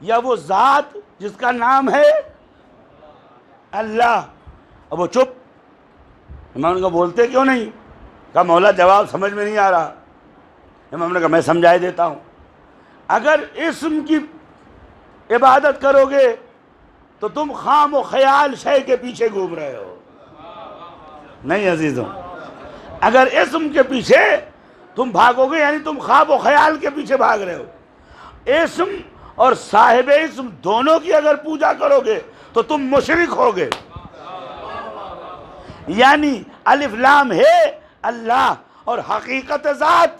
یا وہ ذات جس کا نام ہے اللہ؟ اب وہ چپ، امام نے کہا بولتے کیوں نہیں؟ کہا مولا جواب سمجھ میں نہیں آ رہا۔ امام نے کہا میں سمجھائے دیتا ہوں، اگر اسم کی عبادت کرو گے تو تم خام و خیال شے کے پیچھے گھوم رہے ہو۔ نہیں عزیزوں، اگر اسم کے پیچھے تم بھاگو گے یعنی تم خواب و خیال کے پیچھے بھاگ رہے ہو۔ اسم اور صاحب اسم دونوں کی اگر پوجا کرو گے تو تم مشرک ہوگے، یعنی الف لام ہے اللہ اور حقیقت ذات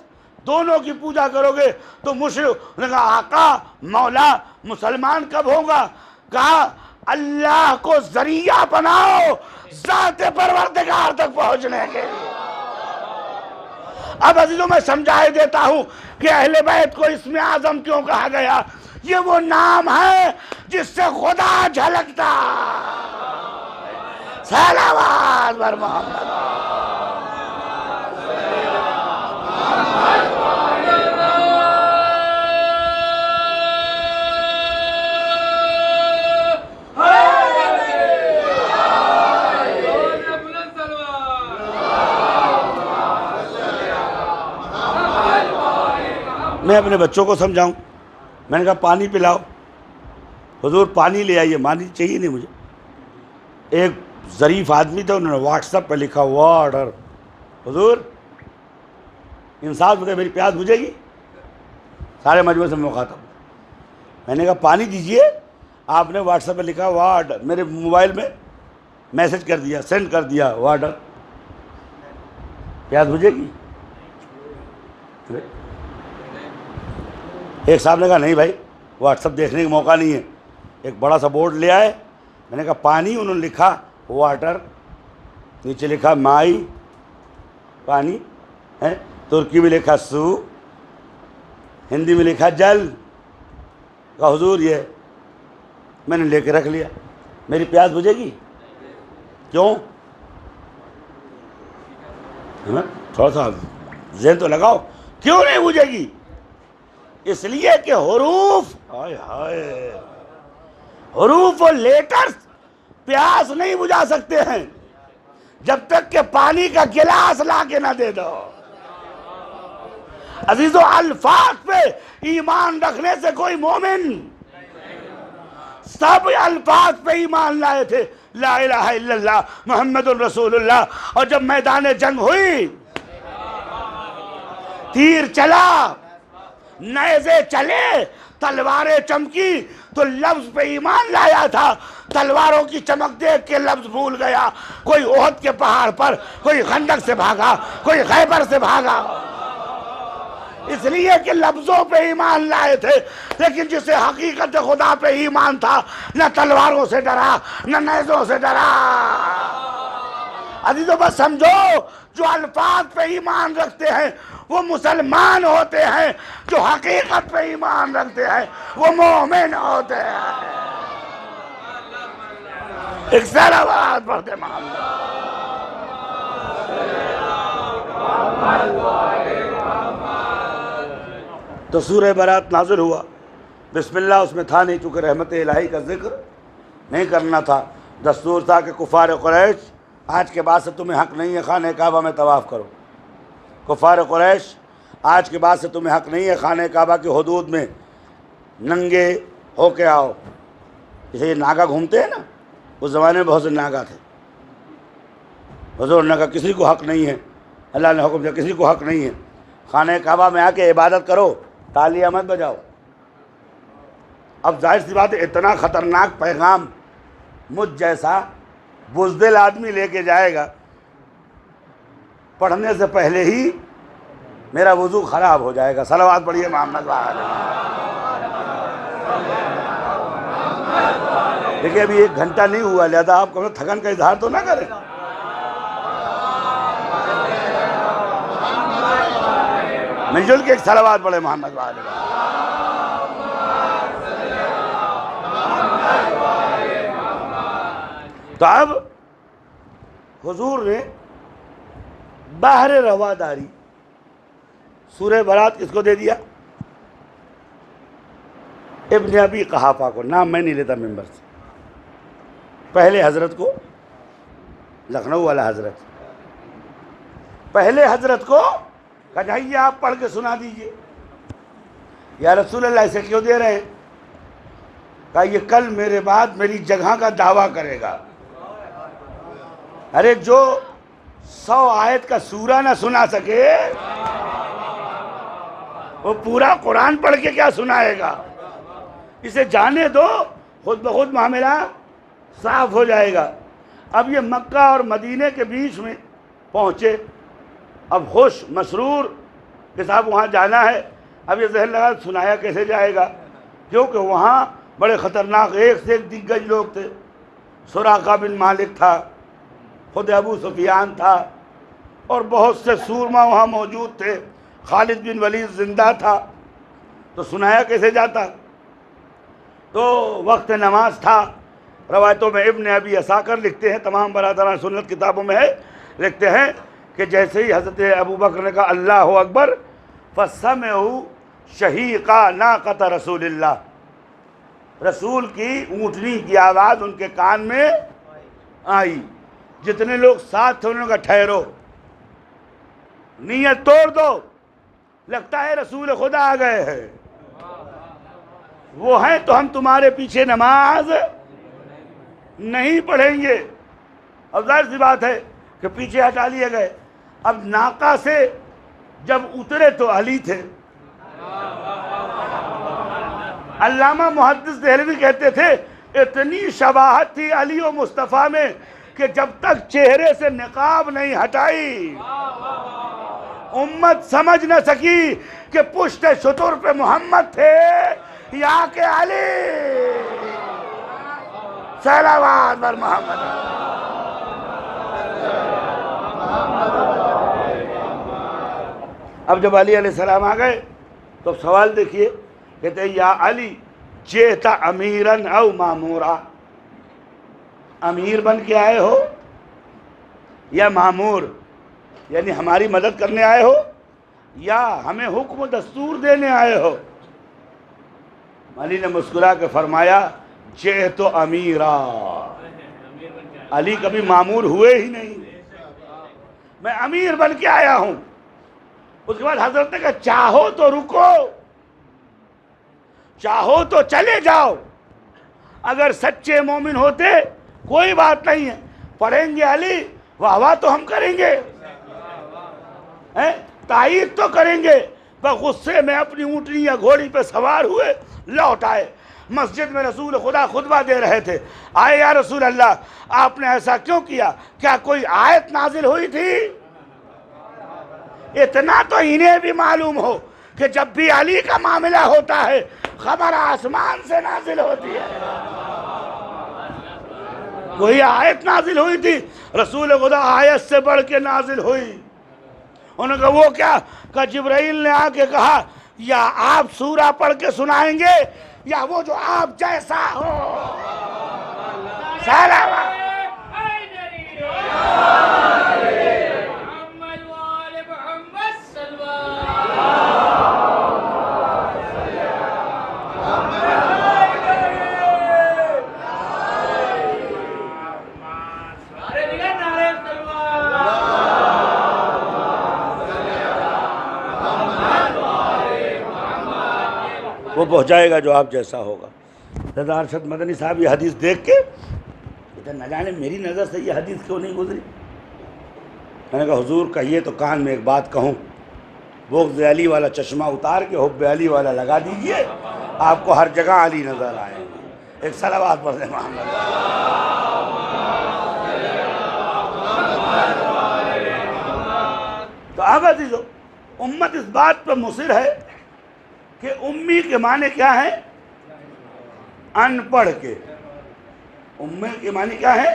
دونوں کی پوجا کرو گے تو مشرک۔ نے کہا آقا مولا مسلمان کب ہوگا؟ کہا اللہ کو ذریعہ بناؤ ذات پروردگار تک پہنچنے کے لیے۔ اب عزیزوں میں سمجھائے دیتا ہوں کہ اہل بیت کو اسم اعظم کیوں کہا گیا۔ یہ وہ نام ہے جس سے خدا جھلکتا۔ صلوات بر محمد۔ میں اپنے بچوں کو سمجھاؤں، میں نے کہا پانی پلاؤ، حضور پانی لے آئیے، پانی چاہیے نہیں مجھے۔ ایک ظریف آدمی تھا، انہوں نے واٹس ایپ پہ لکھا واٹر، حضور انصاف سے میری پیاس بجھے گی؟ سارے مجموعے سے میں مخاطب، میں نے کہا پانی دیجئے، آپ نے واٹس ایپ پہ لکھا واٹر، میرے موبائل میں میسج کر دیا، سینڈ کر دیا واٹر، پیاس بجھے گی؟ ایک صاحب نے کہا نہیں بھائی واٹس ایپ دیکھنے کا موقع نہیں ہے، ایک بڑا سا بورڈ لے آئے، میں نے کہا پانی، انہوں نے لکھا واٹر، نیچے لکھا مائی پانی ہے، ترکی میں لکھا سو، ہندی میں لکھا جل۔ کہا حضور یہ میں نے لے کے رکھ لیا، میری پیاس بجھے گی؟ کیوں؟ تھوڑا سا ذہن تو لگاؤ، کیوں نہیں بجھے گی؟ اس لیے کہ حروف حروف و لیٹرز پیاس نہیں بجھا سکتے ہیں جب تک کہ پانی کا گلاس لا کے نہ دے دو۔ عزیزو الفاظ پہ ایمان رکھنے سے کوئی مومن، سب الفاظ پہ ایمان لائے تھے، لا الہ الا اللہ محمد الرسول اللہ، اور جب میدان جنگ ہوئی، تیر چلا، نیزے چلے، تلواریں چمکی، تو لفظ پہ ایمان لایا تھا، تلواروں کی چمک دیکھ کے لفظ بھول گیا۔ کوئی احد کے پہاڑ پر، کوئی خندق سے بھاگا، کوئی خیبر سے بھاگا، اس لیے کہ لفظوں پہ ایمان لائے تھے، لیکن جسے حقیقت خدا پہ ایمان تھا نہ تلواروں سے ڈرا نہ نیزوں سے ڈرا۔ عزیزو بس سمجھو، جو الفاظ پہ ایمان رکھتے ہیں وہ مسلمان ہوتے ہیں، جو حقیقت پہ ایمان رکھتے ہیں وہ مومن ہوتے ہیں۔ ایک صلوات پڑھتے محمد۔ تو سورہ برات نازل ہوا، بسم اللہ اس میں تھا نہیں، چونکہ رحمت الہی کا ذکر نہیں کرنا تھا۔ دستور تھا کہ کفار قریش آج کے بعد سے تمہیں حق نہیں ہے خانہ کعبہ میں طواف کرو۔ کفار قریش آج کے بعد سے تمہیں حق نہیں ہے خانہ کعبہ کی حدود میں ننگے ہو کے آؤ۔ جیسے یہ ناگا گھومتے ہیں نا، اس زمانے میں بہت سے ناگا تھے۔ حضور نے کہا کسی کو حق نہیں ہے، اللہ نے حکم دیا کسی کو حق نہیں ہے، خانہ کعبہ میں آ کے عبادت کرو، تالیاں مت بجاؤ۔ اب ظاہر سی بات ہے اتنا خطرناک پیغام مجھ جیسا بزدل آدمی لے کے جائے گا، پڑھنے سے پہلے ہی میرا وضو خراب ہو جائے گا۔ صلوات پڑھیے محمد وعلیہ۔ دیکھیں ابھی 1 گھنٹہ نہیں ہوا، لہذا آپ کو تھکن کا اظہار تو نہ کریں۔ مل جل کے ایک صلوات پڑھے محمد والے وآلہ۔ تو اب حضور نے بحر رواداری سورہ برات کس کو دے دیا؟ ابن ابی قحافہ کو، نام میں نہیں لیتا ممبر سے، پہلے حضرت کو، لکھنؤ والا حضرت، پہلے حضرت کو کہا جائیے آپ پڑھ کے سنا دیجئے۔ یا رسول اللہ اسے کیوں دے رہے ہیں؟ کہا یہ کل میرے بعد میری جگہ کا دعویٰ کرے گا۔ ارے جو 100 آیت کا سورہ نہ سنا سکے وہ پورا قرآن پڑھ کے کیا سنائے گا؟ اسے جانے دو، خود بخود معاملہ صاف ہو جائے گا۔ اب یہ مکہ اور مدینے کے بیچ میں پہنچے، اب خوش مسرور کہ صاحب وہاں جانا ہے۔ اب یہ ذہن لگا سنایا کیسے جائے گا، کیونکہ وہاں بڑے خطرناک ایک سے ایک دگج لوگ تھے۔ سراقہ بن مالک تھا، خود ابو سفیان تھا، اور بہت سے سورما وہاں موجود تھے، خالد بن ولید زندہ تھا، تو سنایا کیسے جاتا؟ تو وقت نماز تھا۔ روایتوں میں ابن ابی عساکر لکھتے ہیں، تمام برادران سنت کتابوں میں ہے، لکھتے ہیں کہ جیسے ہی حضرت ابو بکر نے کہا اللہ اکبر، فَسَمِعُوا شَهِيقَ نَاقَةَ رسول اللہ، رسول کی اونٹنی کی آواز ان کے کان میں آئی۔ جتنے لوگ ساتھ تھے انہوں نے کہا ٹھہرو، نیت توڑ دو، لگتا ہے رسول خدا آ گئے ہیں، وہ ہیں تو ہم تمہارے پیچھے نماز نہیں پڑھیں گے۔ اب ظاہر سی بات ہے کہ پیچھے ہٹا لیے گئے۔ اب ناقہ سے جب اترے تو علی تھے۔ علامہ محدث دہلوی کہتے تھے اتنی شباہت تھی علی و مصطفیٰ میں کہ جب تک چہرے سے نقاب نہیں ہٹائی امت سمجھ نہ سکی کہ پشت شتر پہ محمد تھے یا کہ علی۔ صلوات بر محمد۔ اب جب علی علیہ السلام آ گئے تو سوال دیکھیے، کہتے ہیں یا علی جئتا امیرن او مامورا، امیر بن کے آئے ہو یا مامور، یعنی ہماری مدد کرنے آئے ہو یا ہمیں حکم و دستور دینے آئے ہو؟ علی نے مسکرا کے فرمایا جئتو امیرا، علی کبھی مامور ہوئے ہی نہیں، میں امیر بن کے آیا ہوں۔ اس کے بعد حضرت نے کہا چاہو تو رکو، چاہو تو چلے جاؤ، اگر سچے مومن ہوتے کوئی بات نہیں ہے، پڑھیں گے علی واہ واہ تو ہم کریں گے، تائید تو کریں گے، پر غصے میں اپنی اونٹنی یا گھوڑی پہ سوار ہوئے لوٹ آئے۔ مسجد میں رسول خدا خطبہ دے رہے تھے، آئے یا رسول اللہ آپ نے ایسا کیوں کیا؟ کیا کوئی آیت نازل ہوئی تھی؟ اتنا تو انہیں بھی معلوم ہو کہ جب بھی علی کا معاملہ ہوتا ہے خبر آسمان سے نازل ہوتی ہے۔ کوئی آیت نازل ہوئی تھی؟ رسول خدا آیت سے بڑھ کے نازل ہوئی۔ انہوں نے کہا وہ کیا؟ کہ جبرائیل نے آ کے کہا یا آپ سورہ پڑھ کے سنائیں گے یا وہ جو آپ جیسا ہو۔ سلام وہ پہنچائے گا جو آپ جیسا ہوگا۔ رضا ارشد مدنی صاحب یہ حدیث دیکھ کے نہ جانے میری نظر سے یہ حدیث کیوں نہیں گزری۔ میں نے کہا حضور کہیے تو کان میں ایک بات کہوں، بغض علی والا چشمہ اتار کے حب علی والا لگا دیجئے، آپ کو ہر جگہ علی نظر آئیں گے۔ ایک صلوات پڑھ دیں محمد۔ تو اب عزیزو امت اس بات پر مصر ہے کہ امی کے معنی کیا ہے؟ ان پڑھ کے۔ امی کے معنی کیا ہے؟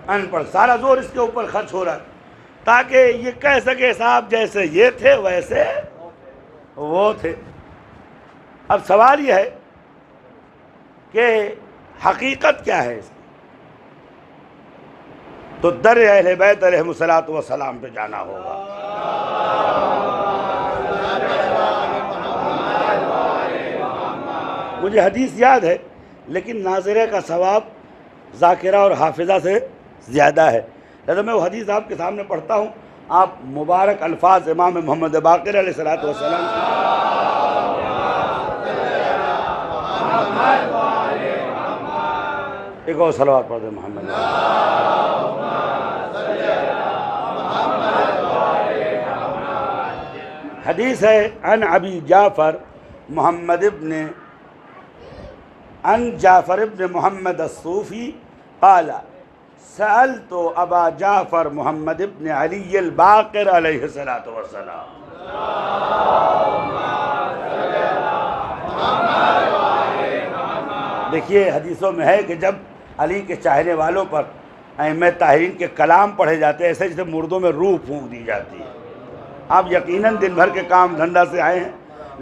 ان پڑھ۔ سارا زور اس کے اوپر خرچ ہو رہا ہے تاکہ یہ کہہ سکے صاحب جیسے یہ تھے ویسے وہ تھے۔ اب سوال یہ ہے کہ حقیقت کیا ہے اس کی؟ تو در اہل بیت علیہم الصلوۃ والسلام پہ جانا ہوگا۔ مجھے حدیث یاد ہے لیکن ناظرہ کا ثواب ذاکرہ اور حافظہ سے زیادہ ہے، لہذا میں وہ حدیث آپ کے سامنے پڑھتا ہوں، آپ مبارک الفاظ امام محمد باقر علیہ الصلوۃ والسلام ایک اور صلوات پڑھ دیں محمد۔ حدیث ہے عن ابی جعفر محمد عن جعفر ابن محمد الصوفی قال سألت ابا جعفر محمد ابن علی الباقر علیہ الصلوۃ والسلام۔ دیکھیے حدیثوں میں ہے کہ جب علی کے چاہنے والوں پر ائمہ طاہرین کے کلام پڑھے جاتے ہیں ایسے جیسے مردوں میں روح پھونک دی جاتی ہے۔ آپ یقیناً دن بھر کے کام دھندا سے آئے ہیں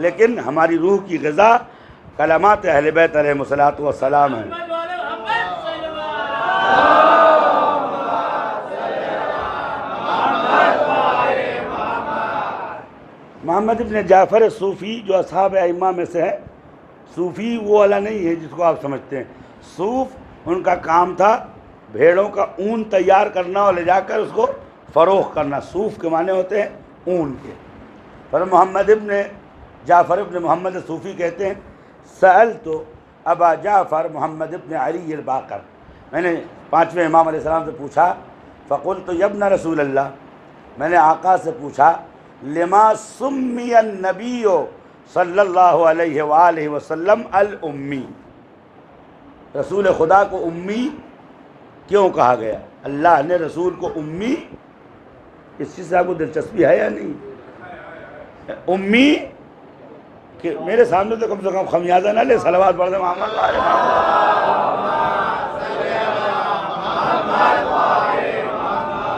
لیکن ہماری روح کی غذا کلمات اہل بیت علیہم الصلوۃ والسلام ہیں۔ محمد ابن جعفر صوفی جو اصحاب ائمہ میں سے ہے، صوفی وہ والا نہیں ہے جس کو آپ سمجھتے ہیں، صوف ان کا کام تھا بھیڑوں کا اون تیار کرنا اور لے جا کر اس کو فروخت کرنا، صوف کے معنی ہوتے ہیں اون کے۔ پر محمد ابن جعفر ابن محمد صوفی کہتے ہیں سألت ابا جعفر محمد ابن علی الباقر، میں نے پانچویں امام علیہ السلام سے پوچھا، فقلت یا ابن رسول اللہ، میں نے آقا سے پوچھا لما سمی النبی صلی اللہ علیہ وآلہ وسلم الامی، رسول خدا کو امی کیوں کہا گیا؟ اللہ نے رسول کو امی، اس چیز سے آپ کو دلچسپی ہے یا نہیں؟ امی کہ میرے سامنے تو کم سے کم خمیازہ نہ لے، صلوات پڑھ دیں محمد وآل محمد۔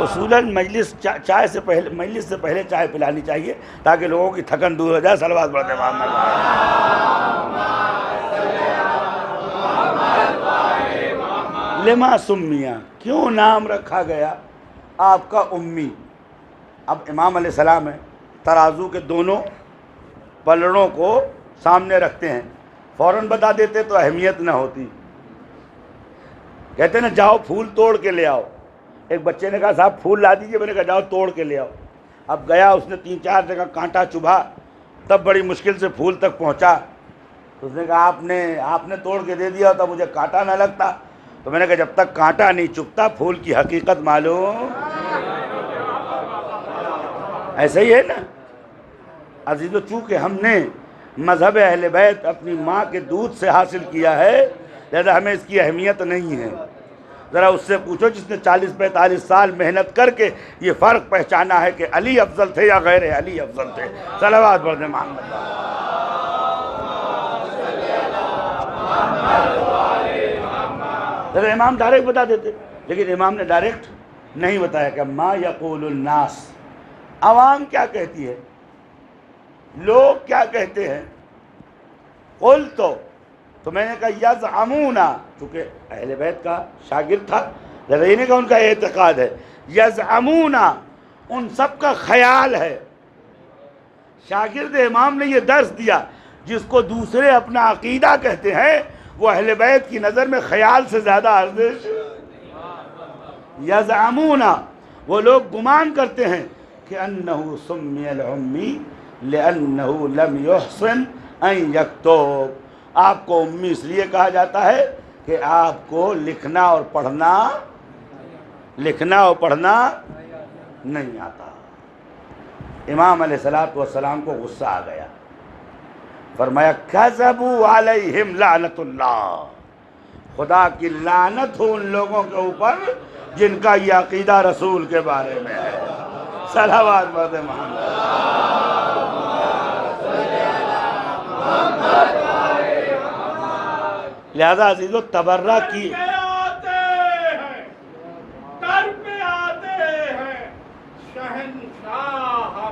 اصولاً چائے سے پہلے مجلس سے پہلے چائے پلانی چاہیے تاکہ لوگوں کی تھکن دور ہو جائے۔ صلوات پڑھ دیں محمد لما سمیہ، کیوں نام رکھا گیا آپ کا امی؟ اب امام علیہ السلام ہے، ترازو کے دونوں پلڑوں کو سامنے رکھتے ہیں، فوراً بتا دیتے تو اہمیت نہ ہوتی، کہتے ہیں نا جاؤ پھول توڑ کے لے آؤ۔ ایک بچے نے کہا صاحب پھول لا دیجیے، میں نے کہا جاؤ توڑ کے لے آؤ۔ اب گیا، اس نے 3-4 جگہ کانٹا چبھا، تب بڑی مشکل سے پھول تک پہنچا، تو اس نے کہا آپ نے توڑ کے دے دیا ہوتا مجھے کانٹا نہ لگتا۔ تو میں نے کہا جب تک کانٹا نہیں چبھتا پھول کی حقیقت معلوم، ایسا ہی ہے نا عزیزو، چونکہ ہم نے مذہب اہل بیت اپنی ماں کے دودھ سے حاصل کیا ہے لہذا ہمیں اس کی اہمیت نہیں ہے۔ ذرا اس سے پوچھو جس نے 40-45 سال محنت کر کے یہ فرق پہچانا ہے کہ علی افضل تھے یا غیر علی افضل تھے۔ صلوات پڑھ دیں محمد۔ ذرا امام ڈائریکٹ بتا دیتے، لیکن امام نے ڈائریکٹ نہیں بتایا کہ ما یقول الناس، عوام کیا کہتی ہے، لوگ کیا کہتے ہیں۔ قلت، تو میں نے کہا یزعمون، چونکہ اہل بیت کا شاگرد تھا لہذا یہ نہیں کہا ان کا اعتقاد ہے، یزعمون ان سب کا خیال ہے۔ شاگرد امام نے یہ درس دیا، جس کو دوسرے اپنا عقیدہ کہتے ہیں وہ اہل بیت کی نظر میں خیال سے زیادہ ارزش۔ یزعمون، وہ لوگ گمان کرتے ہیں کہ انہ سمی الامی لانہ لم یحسن ان یکتب، آپ کو امی اس لیے کہا جاتا ہے کہ آپ کو لکھنا اور پڑھنا نہیں آتا۔ امام علیہ الصلوۃ والسلام کو غصہ آ گیا، فرمایا کذبوا علیہم لعنت اللہ، خدا کی لعنت ہو ان لوگوں کے اوپر جن کا یہ عقیدہ رسول کے بارے میں ہے۔ صلوات پڑھ دیں محمد۔ لہذا عزیزو تبرہ کی در پہ آتے ہیں شہنشاہ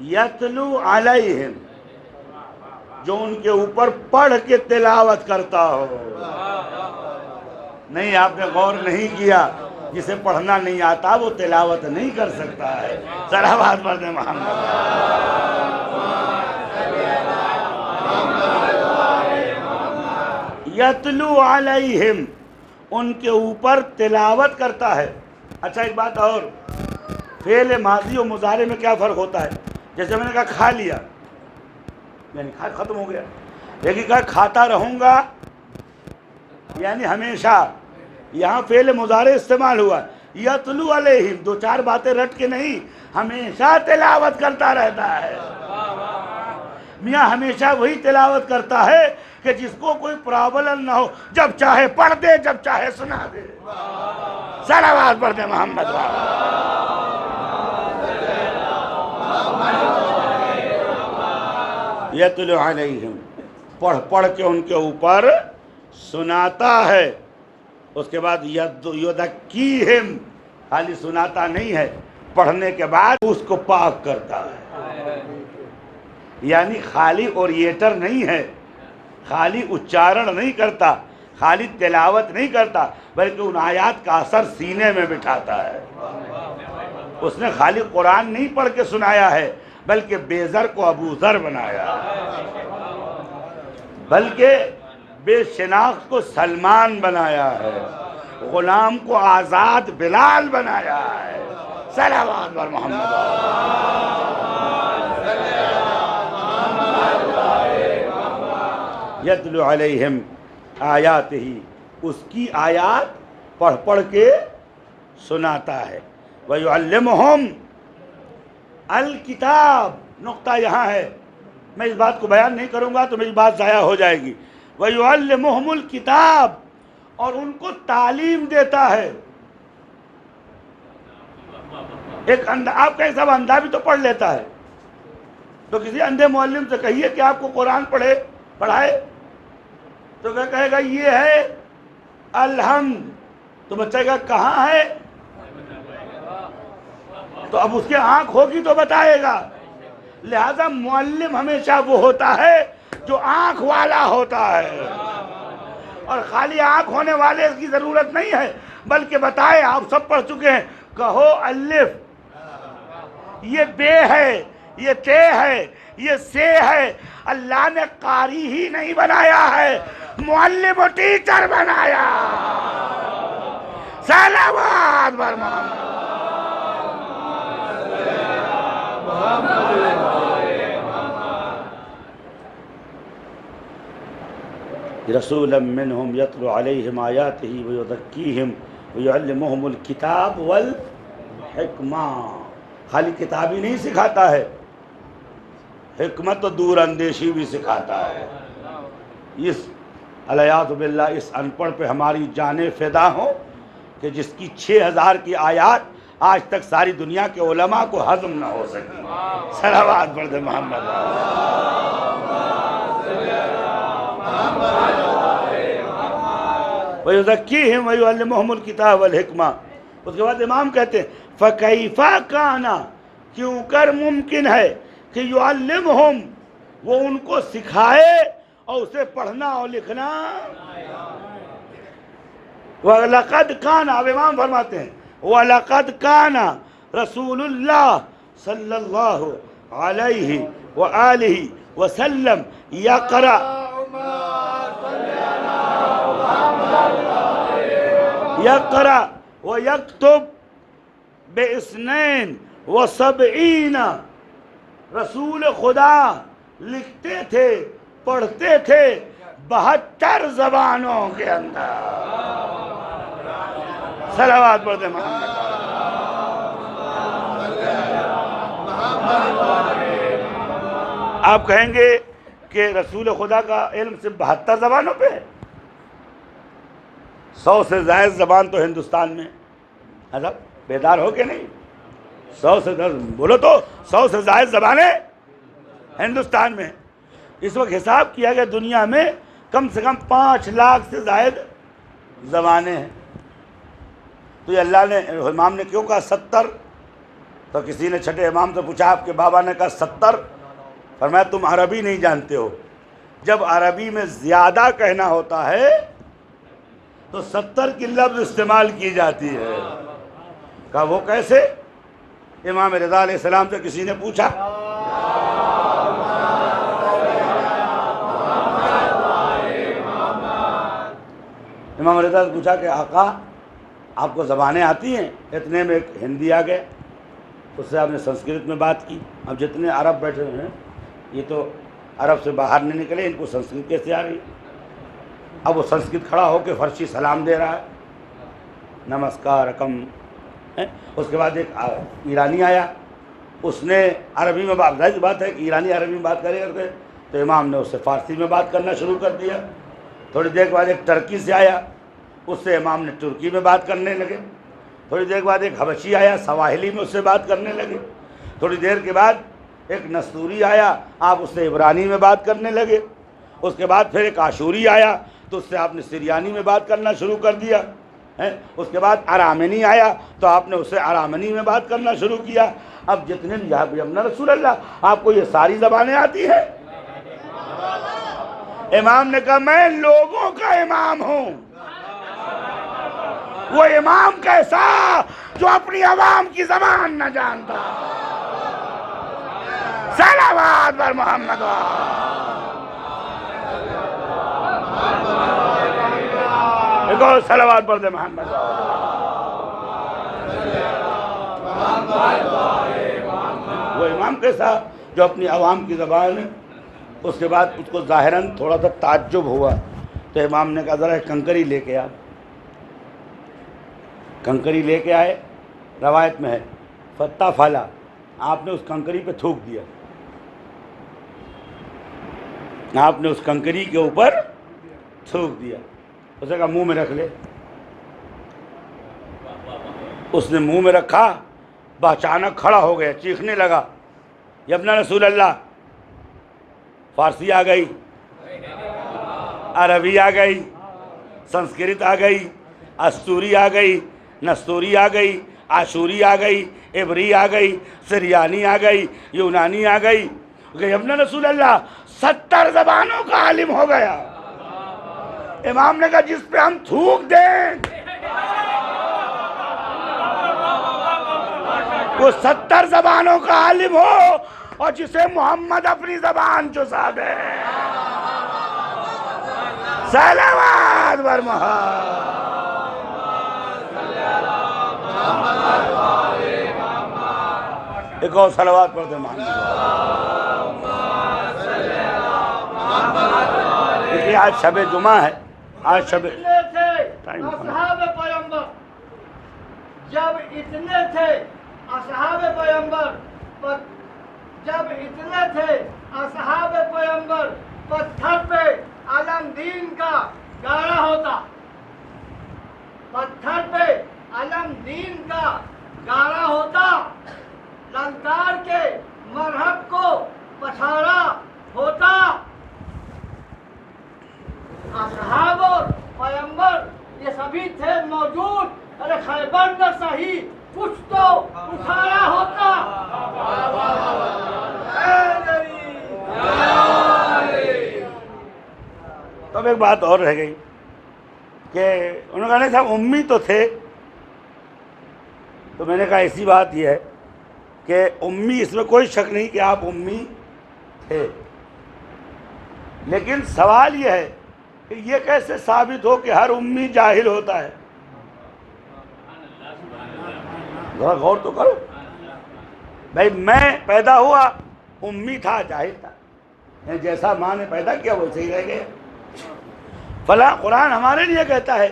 یتلو علیہم، جو ان کے اوپر پڑھ کے تلاوت کرتا ہو۔ نہیں، آپ نے غور نہیں کیا، جسے پڑھنا نہیں آتا وہ تلاوت نہیں کر سکتا ہے۔ صلوات پڑھ دیں محمد۔ یتلو علیہم، ان کے اوپر تلاوت کرتا ہے۔ اچھا ایک بات اور، فعل ماضی و مضارع میں کیا فرق ہوتا ہے؟ جیسے میں نے کہا کھا لیا، یعنی کھا ختم ہو گیا، لیکن کہا کھاتا رہوں گا یعنی ہمیشہ، یہاں فعل مضارع استعمال ہوا، یتلو علیہم، دو چار باتیں رٹ کے نہیں، ہمیشہ تلاوت کرتا رہتا ہے۔ میاں ہمیشہ وہی تلاوت کرتا ہے کہ جس کو کوئی پرابلم نہ ہو، جب چاہے پڑھ دے، جب چاہے سنا دے۔ صلوات پڑھ دے محمد۔ یتلو علیہم، پڑھ کے ان کے اوپر سناتا ہے۔ اس کے بعد یذکیہم، خالی سناتا نہیں ہے، پڑھنے کے بعد اس کو پاک کرتا ہے، یعنی خالی اوریٹر نہیں ہے، خالی اچارن نہیں کرتا، خالی تلاوت نہیں کرتا، بلکہ ان آیات کا اثر سینے میں بٹھاتا ہے۔ اس نے خالی قرآن نہیں پڑھ کے سنایا ہے، بلکہ بے زر کو ابو ذر بنایا، بلکہ بے شناخت کو سلمان بنایا ہے، غلام کو آزاد بلال بنایا ہے۔ صلوات بر محمد۔ یتلو علیہم آیاتہ، اس کی آیات پڑھ کے سناتا ہے۔ وَيُعَلِّمُهُمْ الکتاب، نقطہ یہاں ہے، میں اس بات کو بیان نہیں کروں گا تو میری بات ضائع ہو جائے گی۔ وَيُعَلِّمُهُمُ الکتاب، اور ان کو تعلیم دیتا ہے۔ ایک آپ کا صاحب اندھا بھی تو پڑھ لیتا ہے، تو کسی اندھے معلم سے کہیے کہ آپ کو قرآن پڑھائے، تو کیا کہے گا؟ یہ ہے الحمد، تو بچہ کہا کہاں ہے؟ تو اب اس کے آنکھ ہوگی تو بتائے گا۔ لہذا معلم ہمیشہ وہ ہوتا ہے جو آنکھ والا ہوتا ہے، اور خالی آنکھ ہونے والے کی ضرورت نہیں ہے، بلکہ بتائے، آپ سب پڑھ چکے ہیں، کہو الف، یہ بے ہے، یہ تے ہے، یہ سے ہے۔ اللہ نے قاری ہی نہیں بنایا ہے، معلم و ٹیچر بنایا۔ صلوات بر محمد۔ رسولا منہم یتلو علیہم آیاتہ ویزکیہم ویعلمہم الکتاب والحکمہ۔ خالی کتاب ہی نہیں سکھاتا ہے، حکمت و دور اندیشی بھی سکھاتا ہے۔ اس علیہ باللہ، اس ان پڑھ پہ ہماری جانیں فدا ہوں کہ جس کی 6000 کی آیات آج تک ساری دنیا کے علماء کو ہضم نہ ہو سکی۔ صلوات پڑھ دے محمد۔ وَيُزَكِّيهِمْ وَيُعَلِّمُهُمُ الْكِتَابَ وَالْحِكْمَةَ۔ اس کے بعد امام کہتے ہیں فَكَيْفَ كَانَ، کیوں کر ممکن ہے کہ يُعَلِّمْهُمْ، وہ ان کو سکھائے اور اسے پڑھنا اور لکھنا۔ وَلَقَدْ كَانَ، اب امام فرماتے ہیں وَلَقَدْ كَانَ رسول اللہ صلی اللہ علیہ وآلہ وسلم یقرأ ویکتب بِاثْنَيْنِ وَسَبْعِينَ، رسول خدا لکھتے تھے، پڑھتے تھے 72 زبانوں کے اندر۔ صلوات پڑھتے محمد۔ آپ کہیں گے کہ رسول خدا کا علم صرف 72 زبانوں پہ ہے؟ 100 سے زائد زبان تو ہندوستان میں، حضرت بیدار ہو کے نہیں؟ 100 سے بولو تو 100 سے زائد زبانیں ہندوستان میں۔ اس وقت حساب کیا گیا دنیا میں کم سے کم 5 لاکھ سے زائد زبانیں ہیں۔ تو یہ اللہ نے، امام نے کیوں کہا 70؟ تو کسی نے چھٹے امام سے پوچھا آپ کے بابا نے کہا 70. فرمایا تم عربی نہیں جانتے ہو، جب عربی میں زیادہ کہنا ہوتا ہے تو 70 کی لفظ استعمال کی جاتی ہے. کہا وہ کیسے؟ امام رضا علیہ السلام سے کسی نے پوچھا، امام رضا سے پوچھا کہ آقا آپ کو زبانیں آتی ہیں؟ اتنے میں ایک ہندی آ گئے، اس سے آپ نے سنسکرت میں بات کی. اب جتنے عرب بیٹھے ہوئے ہیں یہ تو عرب سے باہر نہیں نکلے، ان کو سنسکرت کیسے آ رہی؟ اب وہ سنسکرت کھڑا ہو کے فرشی سلام دے رہا ہے، نمسکارکم. اس کے بعد ایک ایرانی آیا، اس نے عربی میں بات، ظاہر بات ہے کہ ایرانی عربی میں بات کرے گا تو امام نے اس سے فارسی میں بات کرنا شروع کر دیا. تھوڑی دیر کے بعد ایک ٹرکی سے آیا، اس سے امام نے ترکی میں بات کرنے لگے. تھوڑی دیر کے بعد ایک حبشی آیا، سواحلی میں اس سے بات کرنے لگے. تھوڑی دیر کے بعد ایک نستوری آیا، آپ اس سے عبرانی میں بات کرنے لگے. اس کے بعد پھر ایک آشوری آیا تو اس سے آپ نے سریانی میں بات کرنا شروع کر دیا. اس کے بعد ارامنی آیا تو آپ نے اس سے ارامنی میں بات کرنا شروع کیا. اب جتنے بھی یا رسول اللہ آپ کو یہ ساری زبانیں آتی ہیں؟ امام نے کہا میں لوگوں کا امام ہوں. وہ امام کیسا جو اپنی عوام کی زبان نہ جانتا. صلوات بر محمد. ایک اور صلوات پر دے محمد. وہ امام کیسا جو اپنی عوام کی زبان. اس کے بعد اس کو ظاہراً تھوڑا سا تعجب ہوا تو امام نے کہا ذرا کنکری لے کے آ. کنکری لے کے آئے، روایت میں ہے فتح پھالا، آپ نے اس کنکری پہ تھوک دیا. آپ نے اس کنکری کے اوپر تھوک دیا. اسے کہا منہ میں رکھ لے. اس نے منہ میں رکھا، اچانک کھڑا ہو گیا، چیخنے لگا یا ابن رسول اللہ. فارسی آ گئی، عربی آ گئی، سنسکرت آ گئی، استوری آ گئی، نستوری آ گئی، آشوری آ گئی، عبری آ گئی، سریانی آ گئی، یونانی آ گئی. کہ ابن رسول اللہ 70 زبانوں کا عالم ہو گیا. امام نے کہا جس پہ ہم تھوک دیں وہ 70 زبانوں کا عالم ہو، اور جسے محمد اپنی زبان چسا دے. صلوات بر محمد. ایک اور صلوات پڑھ دے محمد. دیکھیے آج شب جمعہ ہے، آج شب اصحاب پیغمبر جب اتنے تھے، اصحاب پیغمبر جب اتنے تھے اصحاب پیغمبر پتھر پہ علم دین کا گاڑا ہوتا، پتھر پہ علم دین کا گاڑا ہوتا، للکار کے مرحب کو پچھاڑا ہوتا. اصحاب اور پیغمبر یہ سبھی تھے موجود. ارے خیبر نہ صحیح کچھ تو اٹھایا ہوتا. تب ایک بات اور رہ گئی کہ انہوں نے کہا نہیں صاحب امی تو تھے. تو میں نے کہا ایسی بات یہ ہے کہ امی، اس میں کوئی شک نہیں کہ آپ امی تھے، لیکن سوال یہ ہے کہ یہ کیسے ثابت ہو کہ ہر امی جاہل ہوتا ہے؟ ذرا غور تو کرو. بھائی میں پیدا ہوا، امی تھا، جاہل تھا، یعنی جیسا ماں نے پیدا کیا ویسے ہی رہ گیا. فلاں قرآن ہمارے لیے کہتا ہے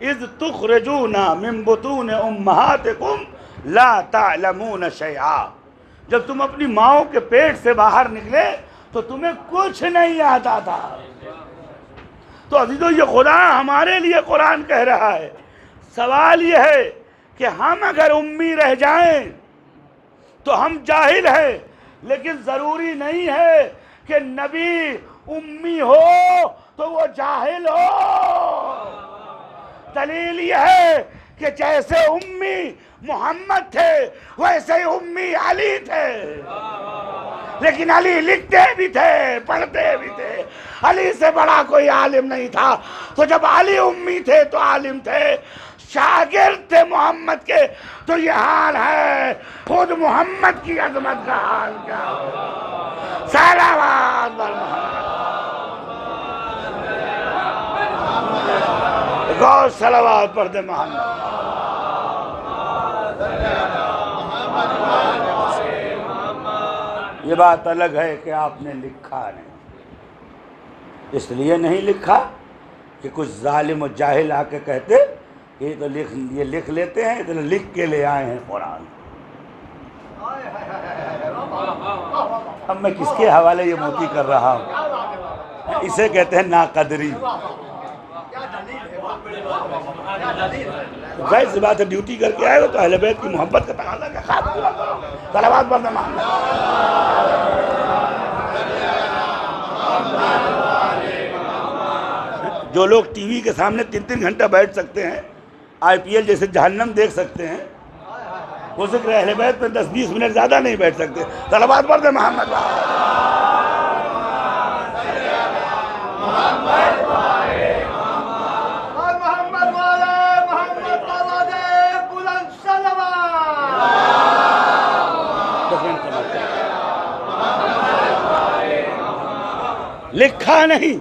اذ تخرجون من بطون امہاتکم لا تعلمون شیئا. جب تم اپنی ماؤں کے پیٹ سے باہر نکلے تو تمہیں کچھ نہیں آتا تھا. تو عزیزو یہ خدا ہمارے لیے قرآن کہہ رہا ہے. سوال یہ ہے کہ ہم اگر امی رہ جائیں تو ہم جاہل ہیں، لیکن ضروری نہیں ہے کہ نبی امی ہو تو وہ جاہل ہو. دلیل یہ ہے کہ جیسے امی محمد تھے ویسے ہی امی علی تھے، لیکن علی لکھتے بھی تھے پڑھتے بھی تھے، علی سے بڑا کوئی عالم نہیں تھا۔ تو جب علی امی تھے تو عالم تھے، شاگرد تھے محمد کے، تو یہ حال ہے، خود محمد کی عظمت کا حال کیا ہو؟ صلوات بر محمد، غور صلوات پر دے محمد۔ یہ بات الگ ہے کہ آپ نے لکھا نہیں، اس لیے نہیں لکھا کہ کچھ ظالم و جاہل آ کے کہتے یہ تو یہ لکھ لیتے ہیں، اتنا لکھ کے لے آئے ہیں قرآن۔ اب میں کس کے حوالے یہ موتی کر رہا ہوں؟ اسے کہتے ہیں ناقدری۔ ظاہر سی بات ہے، ڈیوٹی کر کے آئے ہو تو اہل بیت کی محبت کا تقاضا کا خواب پورا کرو۔ صلوات پر محمد۔ جو لوگ ٹی وی کے سامنے 3 گھنٹہ بیٹھ سکتے ہیں، آئی پی ایل جیسے جہنم دیکھ سکتے ہیں، وہ ذکر اہل بیت میں 10-20 منٹ زیادہ نہیں بیٹھ سکتے۔ صلوات پر دے محمد۔ لکھا نہیں،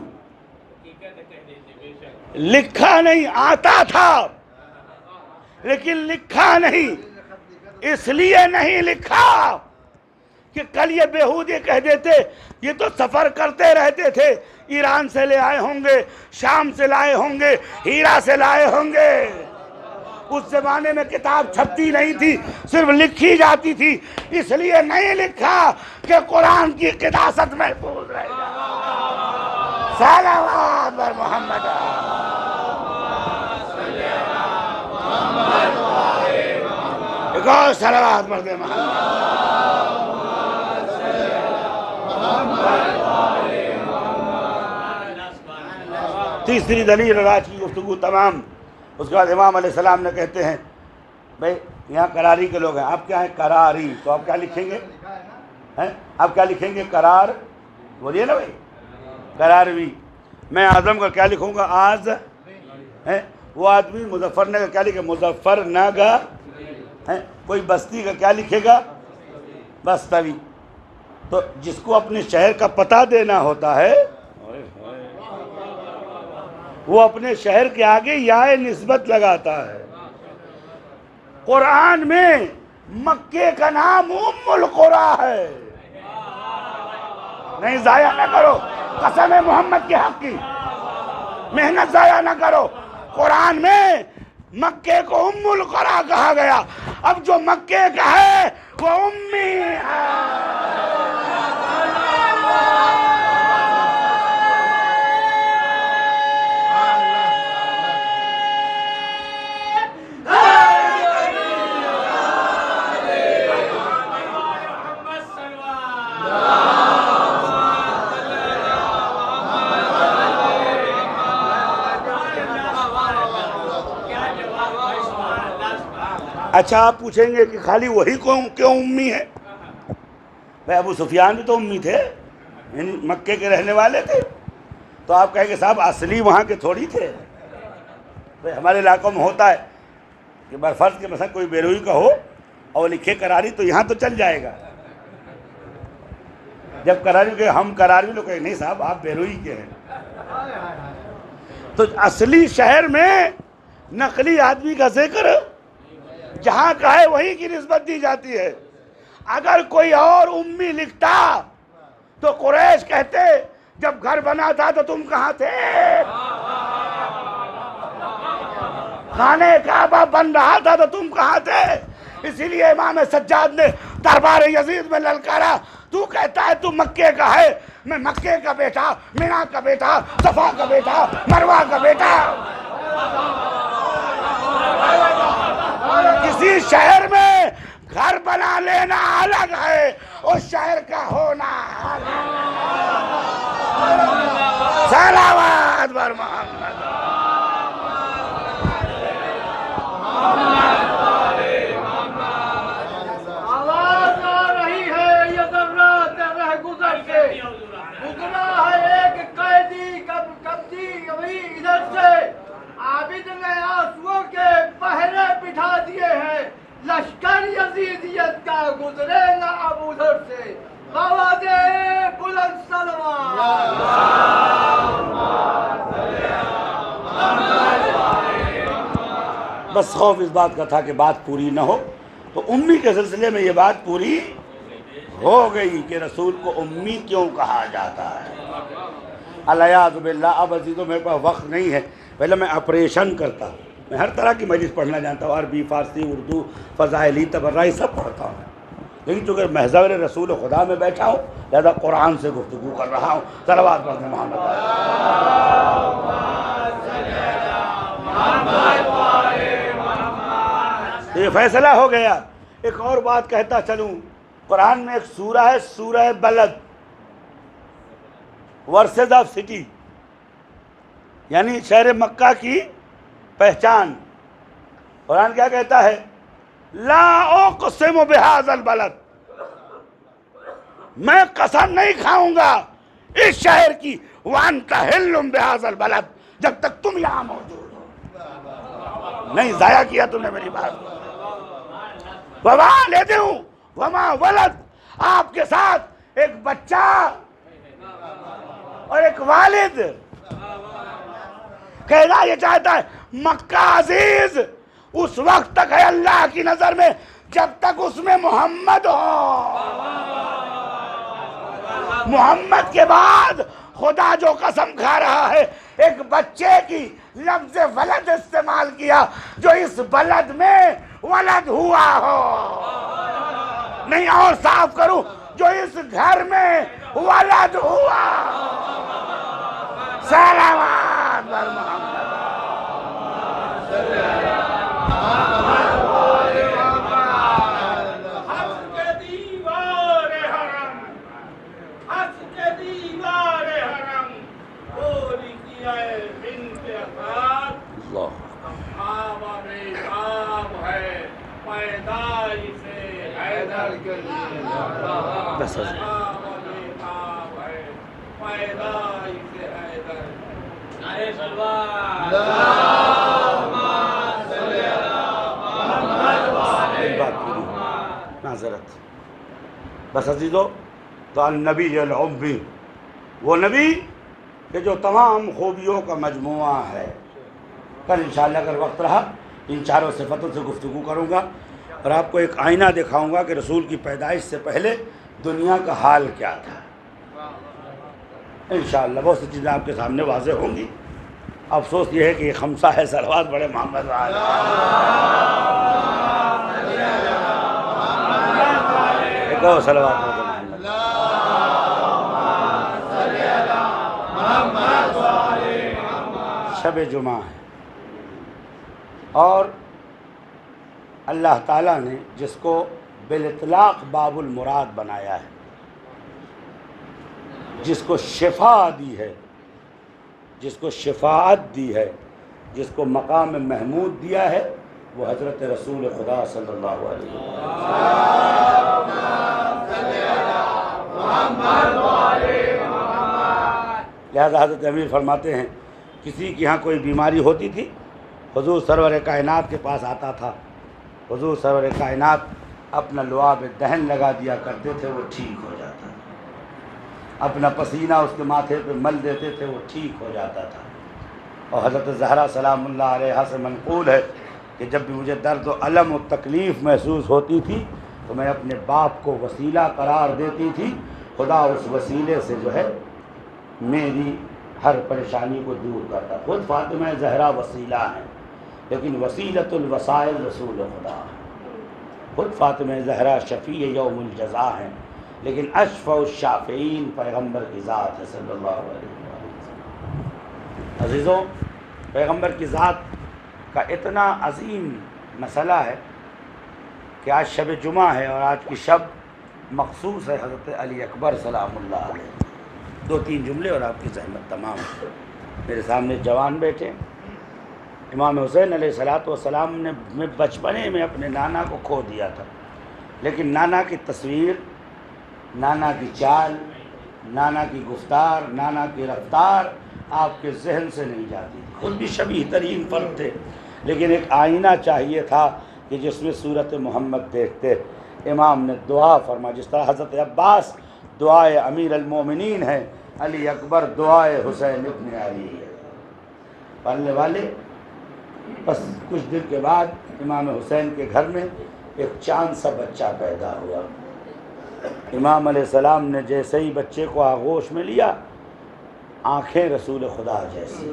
لکھا نہیں، آتا تھا لیکن لکھا نہیں۔ اس لیے نہیں لکھا کہ کل یہ بیہودی کہہ دیتے یہ تو سفر کرتے رہتے تھے، ایران سے لے آئے ہوں گے، شام سے لائے ہوں گے، ہیرا سے لائے ہوں گے۔ اس زمانے میں کتاب چھپتی نہیں تھی، صرف لکھی جاتی تھی، اس لیے نہیں لکھا کہ قرآن کی قداست محفوظ رہے گا۔ صلوات بر محمد۔ ایک اور صلوات پر دے محمد۔ تیسری دلیل اور آج کی گفتگو تمام۔ اس کے بعد امام علیہ السلام نے کہتے ہیں بھائی یہاں کراری کے لوگ ہیں، آپ کیا ہیں؟ کراری، تو آپ کیا لکھیں گے؟ آپ کیا لکھیں گے؟ کرار، بولیے نا بھائی، کراروی۔ میں اعظم کا کیا لکھوں گا؟ آز ہے۔ وہ آدمی مظفر نگر کیا لکھے؟ مظفر نگر ہے۔ کوئی بستی کا کیا لکھے گا؟ بستوی۔ تو جس کو اپنے شہر کا پتہ دینا ہوتا ہے وہ اپنے شہر کے آگے یا نسبت لگاتا ہے۔ قرآن میں مکے کا نام ام القریٰ ہے، نہیں ضائع نہ کرو، قسم ہے محمد کے حق کی، محنت ضائع نہ کرو۔ قرآن میں مکے کو ام القریٰ کہا گیا، اب جو مکے کا ہے وہ امی ہے۔ اچھا آپ پوچھیں گے کہ خالی وہی کیوں امی ہے؟ بھائی ابو سفیان بھی تو امی تھے، یعنی مکے کے رہنے والے تھے، تو آپ کہیں گے صاحب اصلی وہاں کے تھوڑی تھے۔ بھائی ہمارے علاقوں میں ہوتا ہے کہ برفرض کے مثلا کوئی بیروئی کا ہو اور لکھے کراری تو یہاں تو چل جائے گا، جب کراری کہ ہم کراری لوگ کہیں نہیں صاحب آپ بیروئی کے ہیں۔ تو اصلی شہر میں نقلی آدمی کا ذکر جہاں کا ہے وہیں کی نسبت دی جاتی ہے۔ اگر کوئی اور امی لکھتا تو قریش کہتے جب گھر بنا تھا تو تم کہاں تھے؟ خانہ کعبہ بن رہا تھا تو تم کہاں تھے؟ اسی لیے امام سجاد نے دربار یزید میں للکارا، تو کہتا ہے تو مکے کا ہے، میں مکے کا بیٹا، مینا کا بیٹا، صفا کا بیٹا، مروہ کا بیٹا۔ کسی شہر میں گھر بنا لینا الگ ہے، اس شہر کا ہونا الگ ہے۔ صلوات بر محمد۔ بس خوف اس بات کا تھا کہ بات پوری نہ ہو، تو امی کے سلسلے میں یہ بات پوری ہو گئی کہ رسول کو امی کیوں کہا جاتا ہے۔ الیاذ باللہ۔ اب عزیزوں میرے پاس وقت نہیں ہے، پہلے میں آپریشن کرتا، میں ہر طرح کی مجلس پڑھنا جانتا ہوں، عربی، فارسی، اردو، فضائلی، تبرعی سب پڑھتا ہوں، لیکن چونکہ محضر رسول خدا میں بیٹھا ہوں لہذا قرآن سے گفتگو کر رہا ہوں۔ صلوات پڑھنے محمد۔ یہ فیصلہ ہو گیا۔ ایک اور بات کہتا چلوں، قرآن میں ایک سورہ ہے، سورہ بلد، ورسز آف سٹی، یعنی شہر مکہ کی پہچان۔ قرآن کیا کہتا ہے؟ لا اقسم بہذا البلد، میں قسم نہیں کھاؤں گا اس شہر کی، وانت حل بہذا البلد، جب تک تم یہاں موجود ہو۔ نہیں ضائع کیا تم نے میری بات۔ ووالد وما ولد، آپ کے ساتھ ایک بچہ اور ایک والد۔ کہنا یہ چاہتا ہے مکہ عزیز اس وقت تک ہے اللہ کی نظر میں جب تک اس میں محمد ہو۔ محمد کے بعد خدا جو قسم کھا رہا ہے، ایک بچے کی لفظ ولد استعمال کیا جو اس بلد میں ولد ہوا ہو، نہیں اور صاف کروں، جو اس گھر میں ولد ہوا۔ صلوات بر محمد۔ بس معذرت۔ بس عزیزو، تو النبی العمی، وہ نبی کہ جو تمام خوبیوں کا مجموعہ ہے۔ کل انشاءاللہ اگر وقت رہا ان چاروں صفتوں سے گفتگو کروں گا اور آپ کو ایک آئینہ دکھاؤں گا کہ رسول کی پیدائش سے پہلے دنیا کا حال کیا تھا۔ انشاءاللہ بہت سی چیزیں آپ کے سامنے واضح ہوں گی۔ افسوس یہ ہے کہ یہ خمسہ ہے، صلوات بڑے محمد وعلی۔ ایک اور صلوات بڑے محمد۔ شب جمعہ ہے اور اللہ تعالیٰ نے جس کو بالاطلاق باب المراد بنایا ہے، جس کو شفا دی ہے، جس کو شفاعت دی ہے، جس کو مقام محمود دیا ہے، وہ حضرت رسول خدا صلی اللہ علیہ وسلم۔ لہذا حضرت امیر فرماتے ہیں کسی کے ہاں کوئی بیماری ہوتی تھی، حضور سرور کائنات کے پاس آتا تھا، حضور سرور کائنات اپنا لعاب دہن لگا دیا کرتے تھے، وہ ٹھیک ہو جاتا تھا، اپنا پسینہ اس کے ماتھے پہ مل دیتے تھے، وہ ٹھیک ہو جاتا تھا۔ اور حضرت زہرا سلام اللہ علیہا سے منقول ہے کہ جب بھی مجھے درد و الم و تکلیف محسوس ہوتی تھی تو میں اپنے باپ کو وسیلہ قرار دیتی تھی، خدا اس وسیلے سے جو ہے میری ہر پریشانی کو دور کرتا۔ خود فاطمہ زہرا وسیلہ ہیں لیکن وسیلۃ الوسائل رسول خدا ہے۔ خود فاطمہ زہرا شفیع یوم الجزا ہیں لیکن اشفع الشافعین پیغمبر کی ذات ہے صلی اللہ علیہ وسلم۔ عزیزوں، پیغمبر کی ذات کا اتنا عظیم مسئلہ ہے کہ آج شب جمعہ ہے اور آج کی شب مخصوص ہے حضرت علی اکبر سلام اللہ علیہ۔ دو تین جملے اور آپ کی زحمت تمام ہے۔ میرے سامنے جوان بیٹھے، امام حسین علیہ السلام نے میں بچپنے میں اپنے نانا کو کھو دیا تھا، لیکن نانا کی تصویر، نانا کی چال، نانا کی گفتار، نانا کی رفتار آپ کے ذہن سے نہیں جاتی تھی۔ خود بھی شبیہ ترین فرد تھے لیکن ایک آئینہ چاہیے تھا کہ جس میں صورت محمد دیکھتے۔ امام نے دعا فرما، جس طرح حضرت عباس دعائے امیر المومنین ہے، علی اکبر دعائے حسین ابن علی ہے۔ پڑھنے والے بس کچھ دن کے بعد امام حسین کے گھر میں ایک چاند سا بچہ پیدا ہوا۔ امام علیہ السلام نے جیسے ہی بچے کو آغوش میں لیا، آنکھیں رسول خدا جیسی،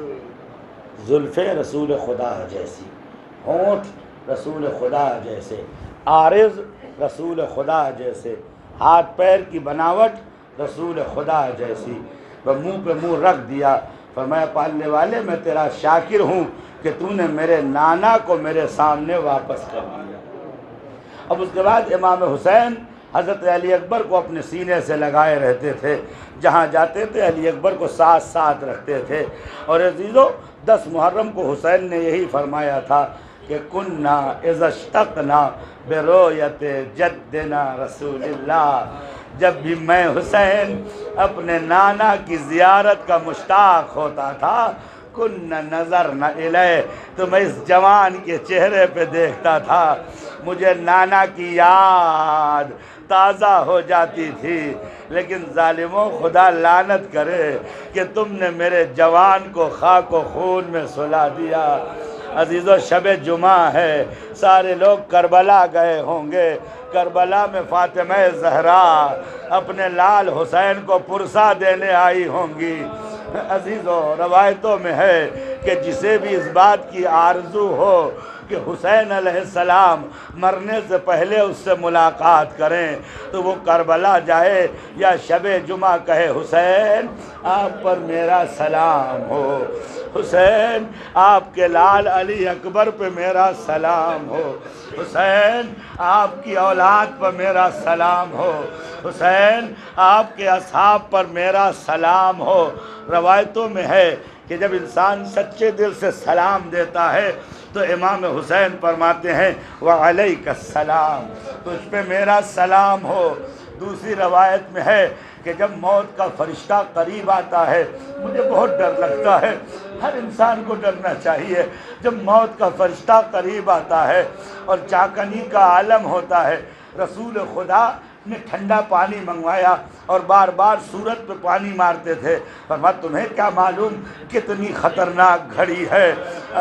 زلفیں رسول خدا جیسی، ہونٹ رسول خدا جیسے، عارض رسول خدا جیسے، ہاتھ پیر کی بناوٹ رسول خدا جیسی، وہ منہ پہ منہ رکھ دیا۔ فرمایا پالنے والے میں تیرا شاکر ہوں کہ تو نے میرے نانا کو میرے سامنے واپس کر دیا۔ اب اس کے بعد امام حسین حضرت علی اکبر کو اپنے سینے سے لگائے رہتے تھے، جہاں جاتے تھے علی اکبر کو ساتھ ساتھ رکھتے تھے۔ اور عزیزو 10 محرم کو حسین نے یہی فرمایا تھا کہ کننا اذا اشتقنا برؤیت جدنا رسول اللہ، جب بھی میں حسین اپنے نانا کی زیارت کا مشتاق ہوتا تھا، کن نظر نہ الیہ، تو میں اس جوان کے چہرے پہ دیکھتا تھا، مجھے نانا کی یاد تازہ ہو جاتی تھی۔ لیکن ظالموں، خدا لعنت کرے کہ تم نے میرے جوان کو خاک و خون میں سلا دیا۔ عزیزو شب جمعہ ہے، سارے لوگ کربلا گئے ہوں گے، کربلا میں فاطمہ زہرا اپنے لال حسین کو پرسہ دینے آئی ہوں گی۔ عزیزو روایتوں میں ہے کہ جسے بھی اس بات کی آرزو ہو کہ حسین علیہ السلام مرنے سے پہلے اس سے ملاقات کریں تو وہ کربلا جائے یا شب جمعہ کہے حسین آپ پر میرا سلام ہو، حسین آپ کے لال علی اکبر پہ میرا سلام ہو، حسین آپ کی اولاد پر میرا سلام ہو، حسین آپ کے اصحاب پر میرا سلام ہو۔ روایتوں میں ہے کہ جب انسان سچے دل سے سلام دیتا ہے تو امام حسین فرماتے ہیں وعلیک السلام، تجھ پہ میرا سلام ہو۔ دوسری روایت میں ہے کہ جب موت کا فرشتہ قریب آتا ہے، مجھے بہت ڈر لگتا ہے، ہر انسان کو ڈرنا چاہیے، جب موت کا فرشتہ قریب آتا ہے اور چاکنی کا عالم ہوتا ہے، رسول خدا نے ٹھنڈا پانی منگوایا اور بار بار صورت پہ پانی مارتے تھے۔ فرمایا تمہیں کیا معلوم کتنی خطرناک گھڑی ہے۔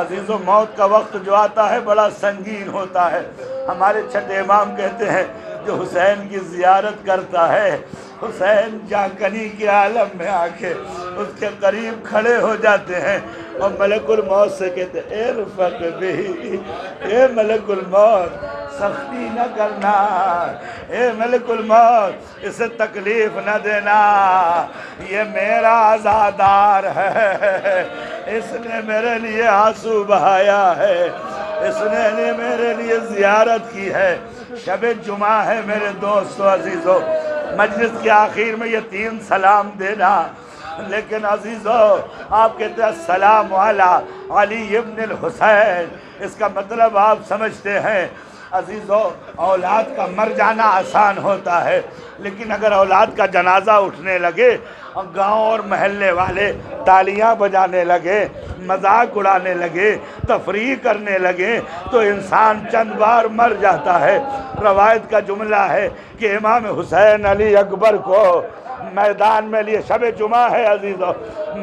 عزیزو موت کا وقت جو آتا ہے بڑا سنگین ہوتا ہے۔ ہمارے چھٹے امام کہتے ہیں جو حسین کی زیارت کرتا ہے، حسین جاکنی کے عالم میں آ کے اس کے قریب کھڑے ہو جاتے ہیں اور ملک الموت سے کہتے ہیں اے رفق بھی، اے ملک الموت سختی نہ کرنا، اے ملک الموت اسے تکلیف نہ دینا، یہ میرا عزادار ہے، اس نے میرے لیے آنسو بہایا ہے، اس نے میرے لیے زیارت کی ہے۔ شب جمعہ ہے میرے دوستو عزیزو، مجلس کے آخر میں یہ 3 سلام دینا، لیکن عزیزو آپ کہتے ہیں السلام علی علی ابن الحسین، اس کا مطلب آپ سمجھتے ہیں۔ عزیزو اولاد کا مر جانا آسان ہوتا ہے، لیکن اگر اولاد کا جنازہ اٹھنے لگے اور گاؤں اور محلے والے تالیاں بجانے لگے، مذاق اڑانے لگے، تفریح کرنے لگے تو انسان چند بار مر جاتا ہے۔ روایت کا جملہ ہے کہ امام حسین علی اکبر کو میدان میں لیے، شب جمعہ ہے عزیزو،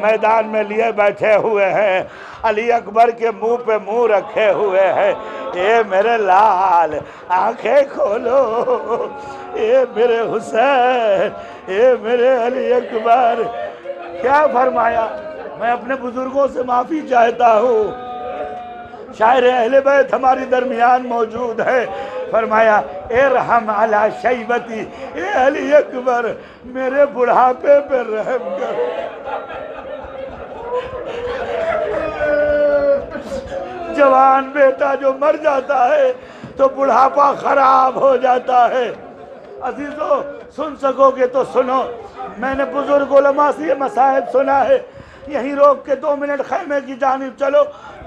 میدان میں لیے بیٹھے ہوئے ہیں، علی اکبر کے منہ پہ منہ رکھے ہوئے ہیں، اے میرے لال آنکھیں کھولو، اے میرے حسین، اے میرے علی اکبر۔ کیا فرمایا؟ میں اپنے بزرگوں سے معافی چاہتا ہوں، شاعر اہل بیت ہماری درمیان موجود ہے، فرمایا ارحم علی شیبتی، اے علی اکبر میرے بڑھاپے پہ رحم کر۔ جوان بیٹا جو مر جاتا ہے تو بڑھاپا خراب ہو جاتا ہے۔ عزیزو سن سکو گے تو سنو، میں نے بزرگ علماء سے یہ مسائل سنا ہے، یہیں روک کے 2 منٹ خیمے کی جانب چلو،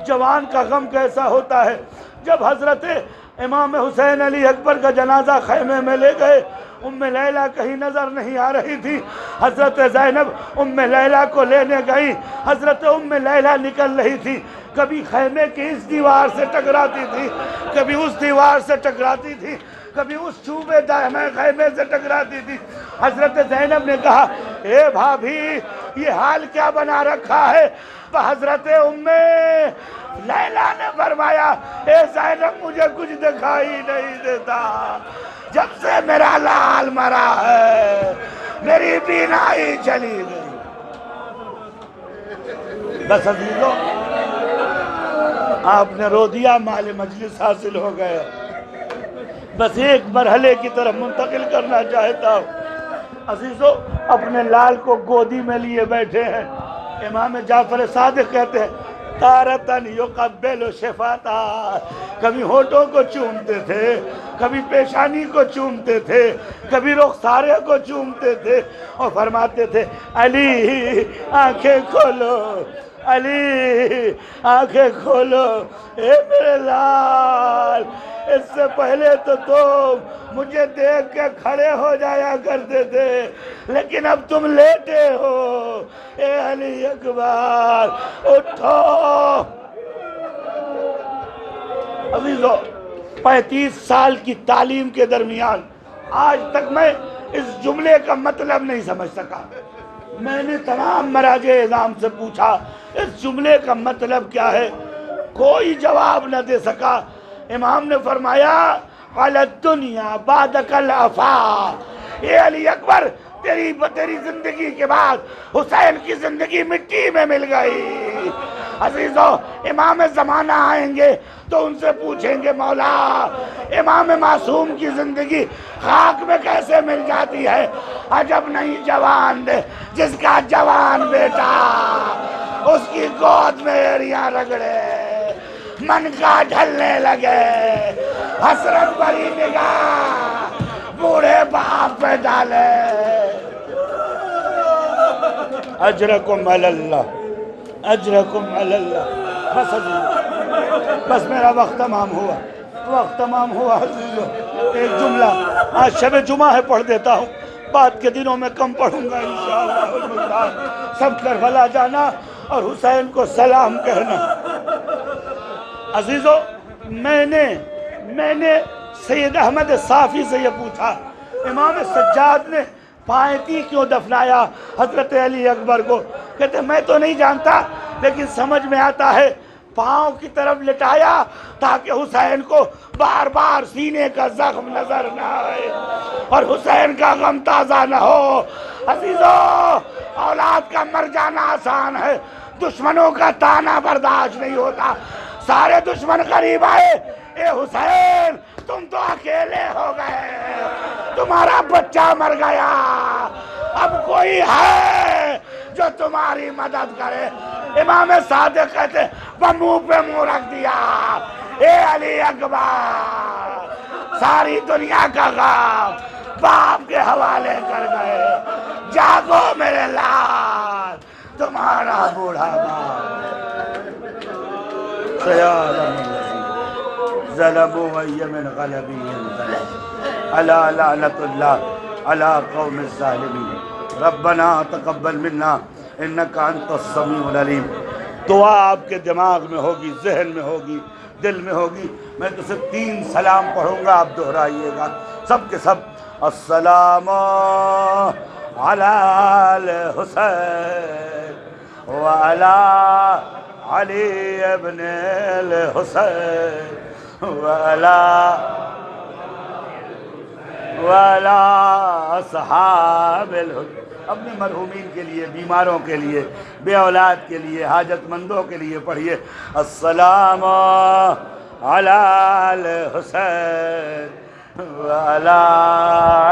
جوان کا غم کیسا ہوتا ہے۔ جب حضرت امام حسین علی اکبر کا جنازہ خیمے میں لے گئے، ام لیلہ کہیں نظر نہیں آ رہی تھی، حضرت زینب ام لیلہ کو لینے گئی، حضرت ام لیلہ نکل رہی تھی، کبھی خیمے کی اس دیوار سے ٹکراتی تھی، کبھی اس دیوار سے ٹکراتی تھی، کبھی اس چوبے دائمے خیمے سے ٹکراتی تھی۔ حضرت زینب نے کہا اے بھابھی یہ حال کیا بنا رکھا ہے؟ حضرت لیلا نے فرمایا اے زینب مجھے کچھ دکھائی نہیں دیتا، جب سے میرا لال مرا ہے میری بینائی چلی گئی۔ بس عزیزو آپ نے رو دیا، مال مجلس حاصل ہو گیا۔ بس ایک مرحلے کی طرف منتقل کرنا چاہتا ہوں۔ عزیزو اپنے لال کو گودی میں لیے بیٹھے ہیں۔ امام جعفر صادق کہتے ہیں تارتن یقبل شفاتا، کبھی ہونٹوں کو چومتے تھے، کبھی پیشانی کو چومتے تھے، کبھی رخسارے کو چومتے تھے اور فرماتے تھے علی آنکھیں کھولو، علی آنکھیں کھولو، اے میرے لال، اس سے پہلے تو تم مجھے دیکھ کے کھڑے ہو جایا کرتے تھے، لیکن اب تم لیٹے ہو، اے علی اکبر اٹھو۔ عزیزو 35 سال کی تعلیم کے درمیان آج تک میں اس جملے کا مطلب نہیں سمجھ سکا۔ میں نے تمام مراجع اعظام سے پوچھا اس جملے کا مطلب کیا ہے، کوئی جواب نہ دے سکا۔ امام نے فرمایا علی الدنیا بعدک الافات، اے علی اکبر تیری زندگی کے بعد حسین کی زندگی مٹی میں مل گئی۔ عزیزو امام زمانہ آئیں گے تو ان سے پوچھیں گے مولا امام معصوم کی زندگی خاک میں کیسے مل جاتی ہے؟ عجب نہیں جوان دے جس کا جوان بیٹا اس کی گود میں ایڑیاں رگڑے، من کا ڈھلنے لگے، حسرت بھری نگاہ بوڑھے باپ پہ ڈالے۔ اجرکم علی اللہ، اجرکم علی اللہ۔ بس میرا وقت تمام ہوا عزیزو۔ ایک جملہ آج شب جمعہ ہے پڑھ دیتا ہوں، بعد کے دنوں میں کم پڑھوں گا انشاءاللہ۔ سب کربلا جانا اور حسین کو سلام کہنا۔ عزیزو میں نے سید احمد صافی سے یہ پوچھا امام سجاد نے پائتی کیوں دفنایا حضرت علی اکبر کو؟ کہتے میں تو نہیں جانتا، لیکن سمجھ میں آتا ہے پاؤں کی طرف لٹایا تاکہ حسین کو بار بار سینے کا زخم نظر نہ آئے اور حسین کا غم تازہ نہ ہو۔ عزیزو اولاد کا مر جانا آسان ہے، دشمنوں کا تانا برداشت نہیں ہوتا۔ سارے دشمن قریب آئے، اے حسین تم تو اکیلے ہو گئے، تمہارا بچہ مر گیا، اب کوئی ہے جو تمہاری مدد کرے؟ امام صادق کہتے وہ منہ پہ منہ رکھ دیا، اے علی اکبر ساری دنیا کا غم باپ کے حوالے کر گئے، جاگو میرے لال تمہارا بوڑھا باپ ظلموا وهي من غلبهم ظلم الا لعنت الله على قوم الظالمين ربنا تقبل منا انك انت السميع العليم۔ دعا آپ کے دماغ میں ہوگی، ذہن میں ہوگی، دل میں ہوگی۔ میں تو صرف 3 سلام پڑھوں گا، آپ دہرائیے گا سب کے سب۔ السلام علی الحسین وعلی علی ابن الحسین وعلی اصحاب الحسین۔ اپنے مرحومین کے لیے، بیماروں کے لیے، بے اولاد کے لیے، حاجت مندوں کے لیے پڑھیے السلام علی الحسین وعلی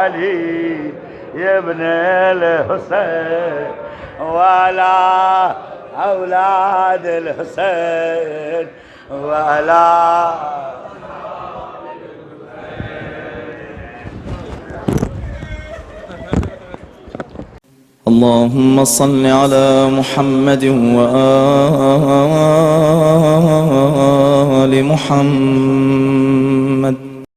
علی ابن الحسین وعلی اولاد الحسین وعلی اللهم صل على محمد وآل محمد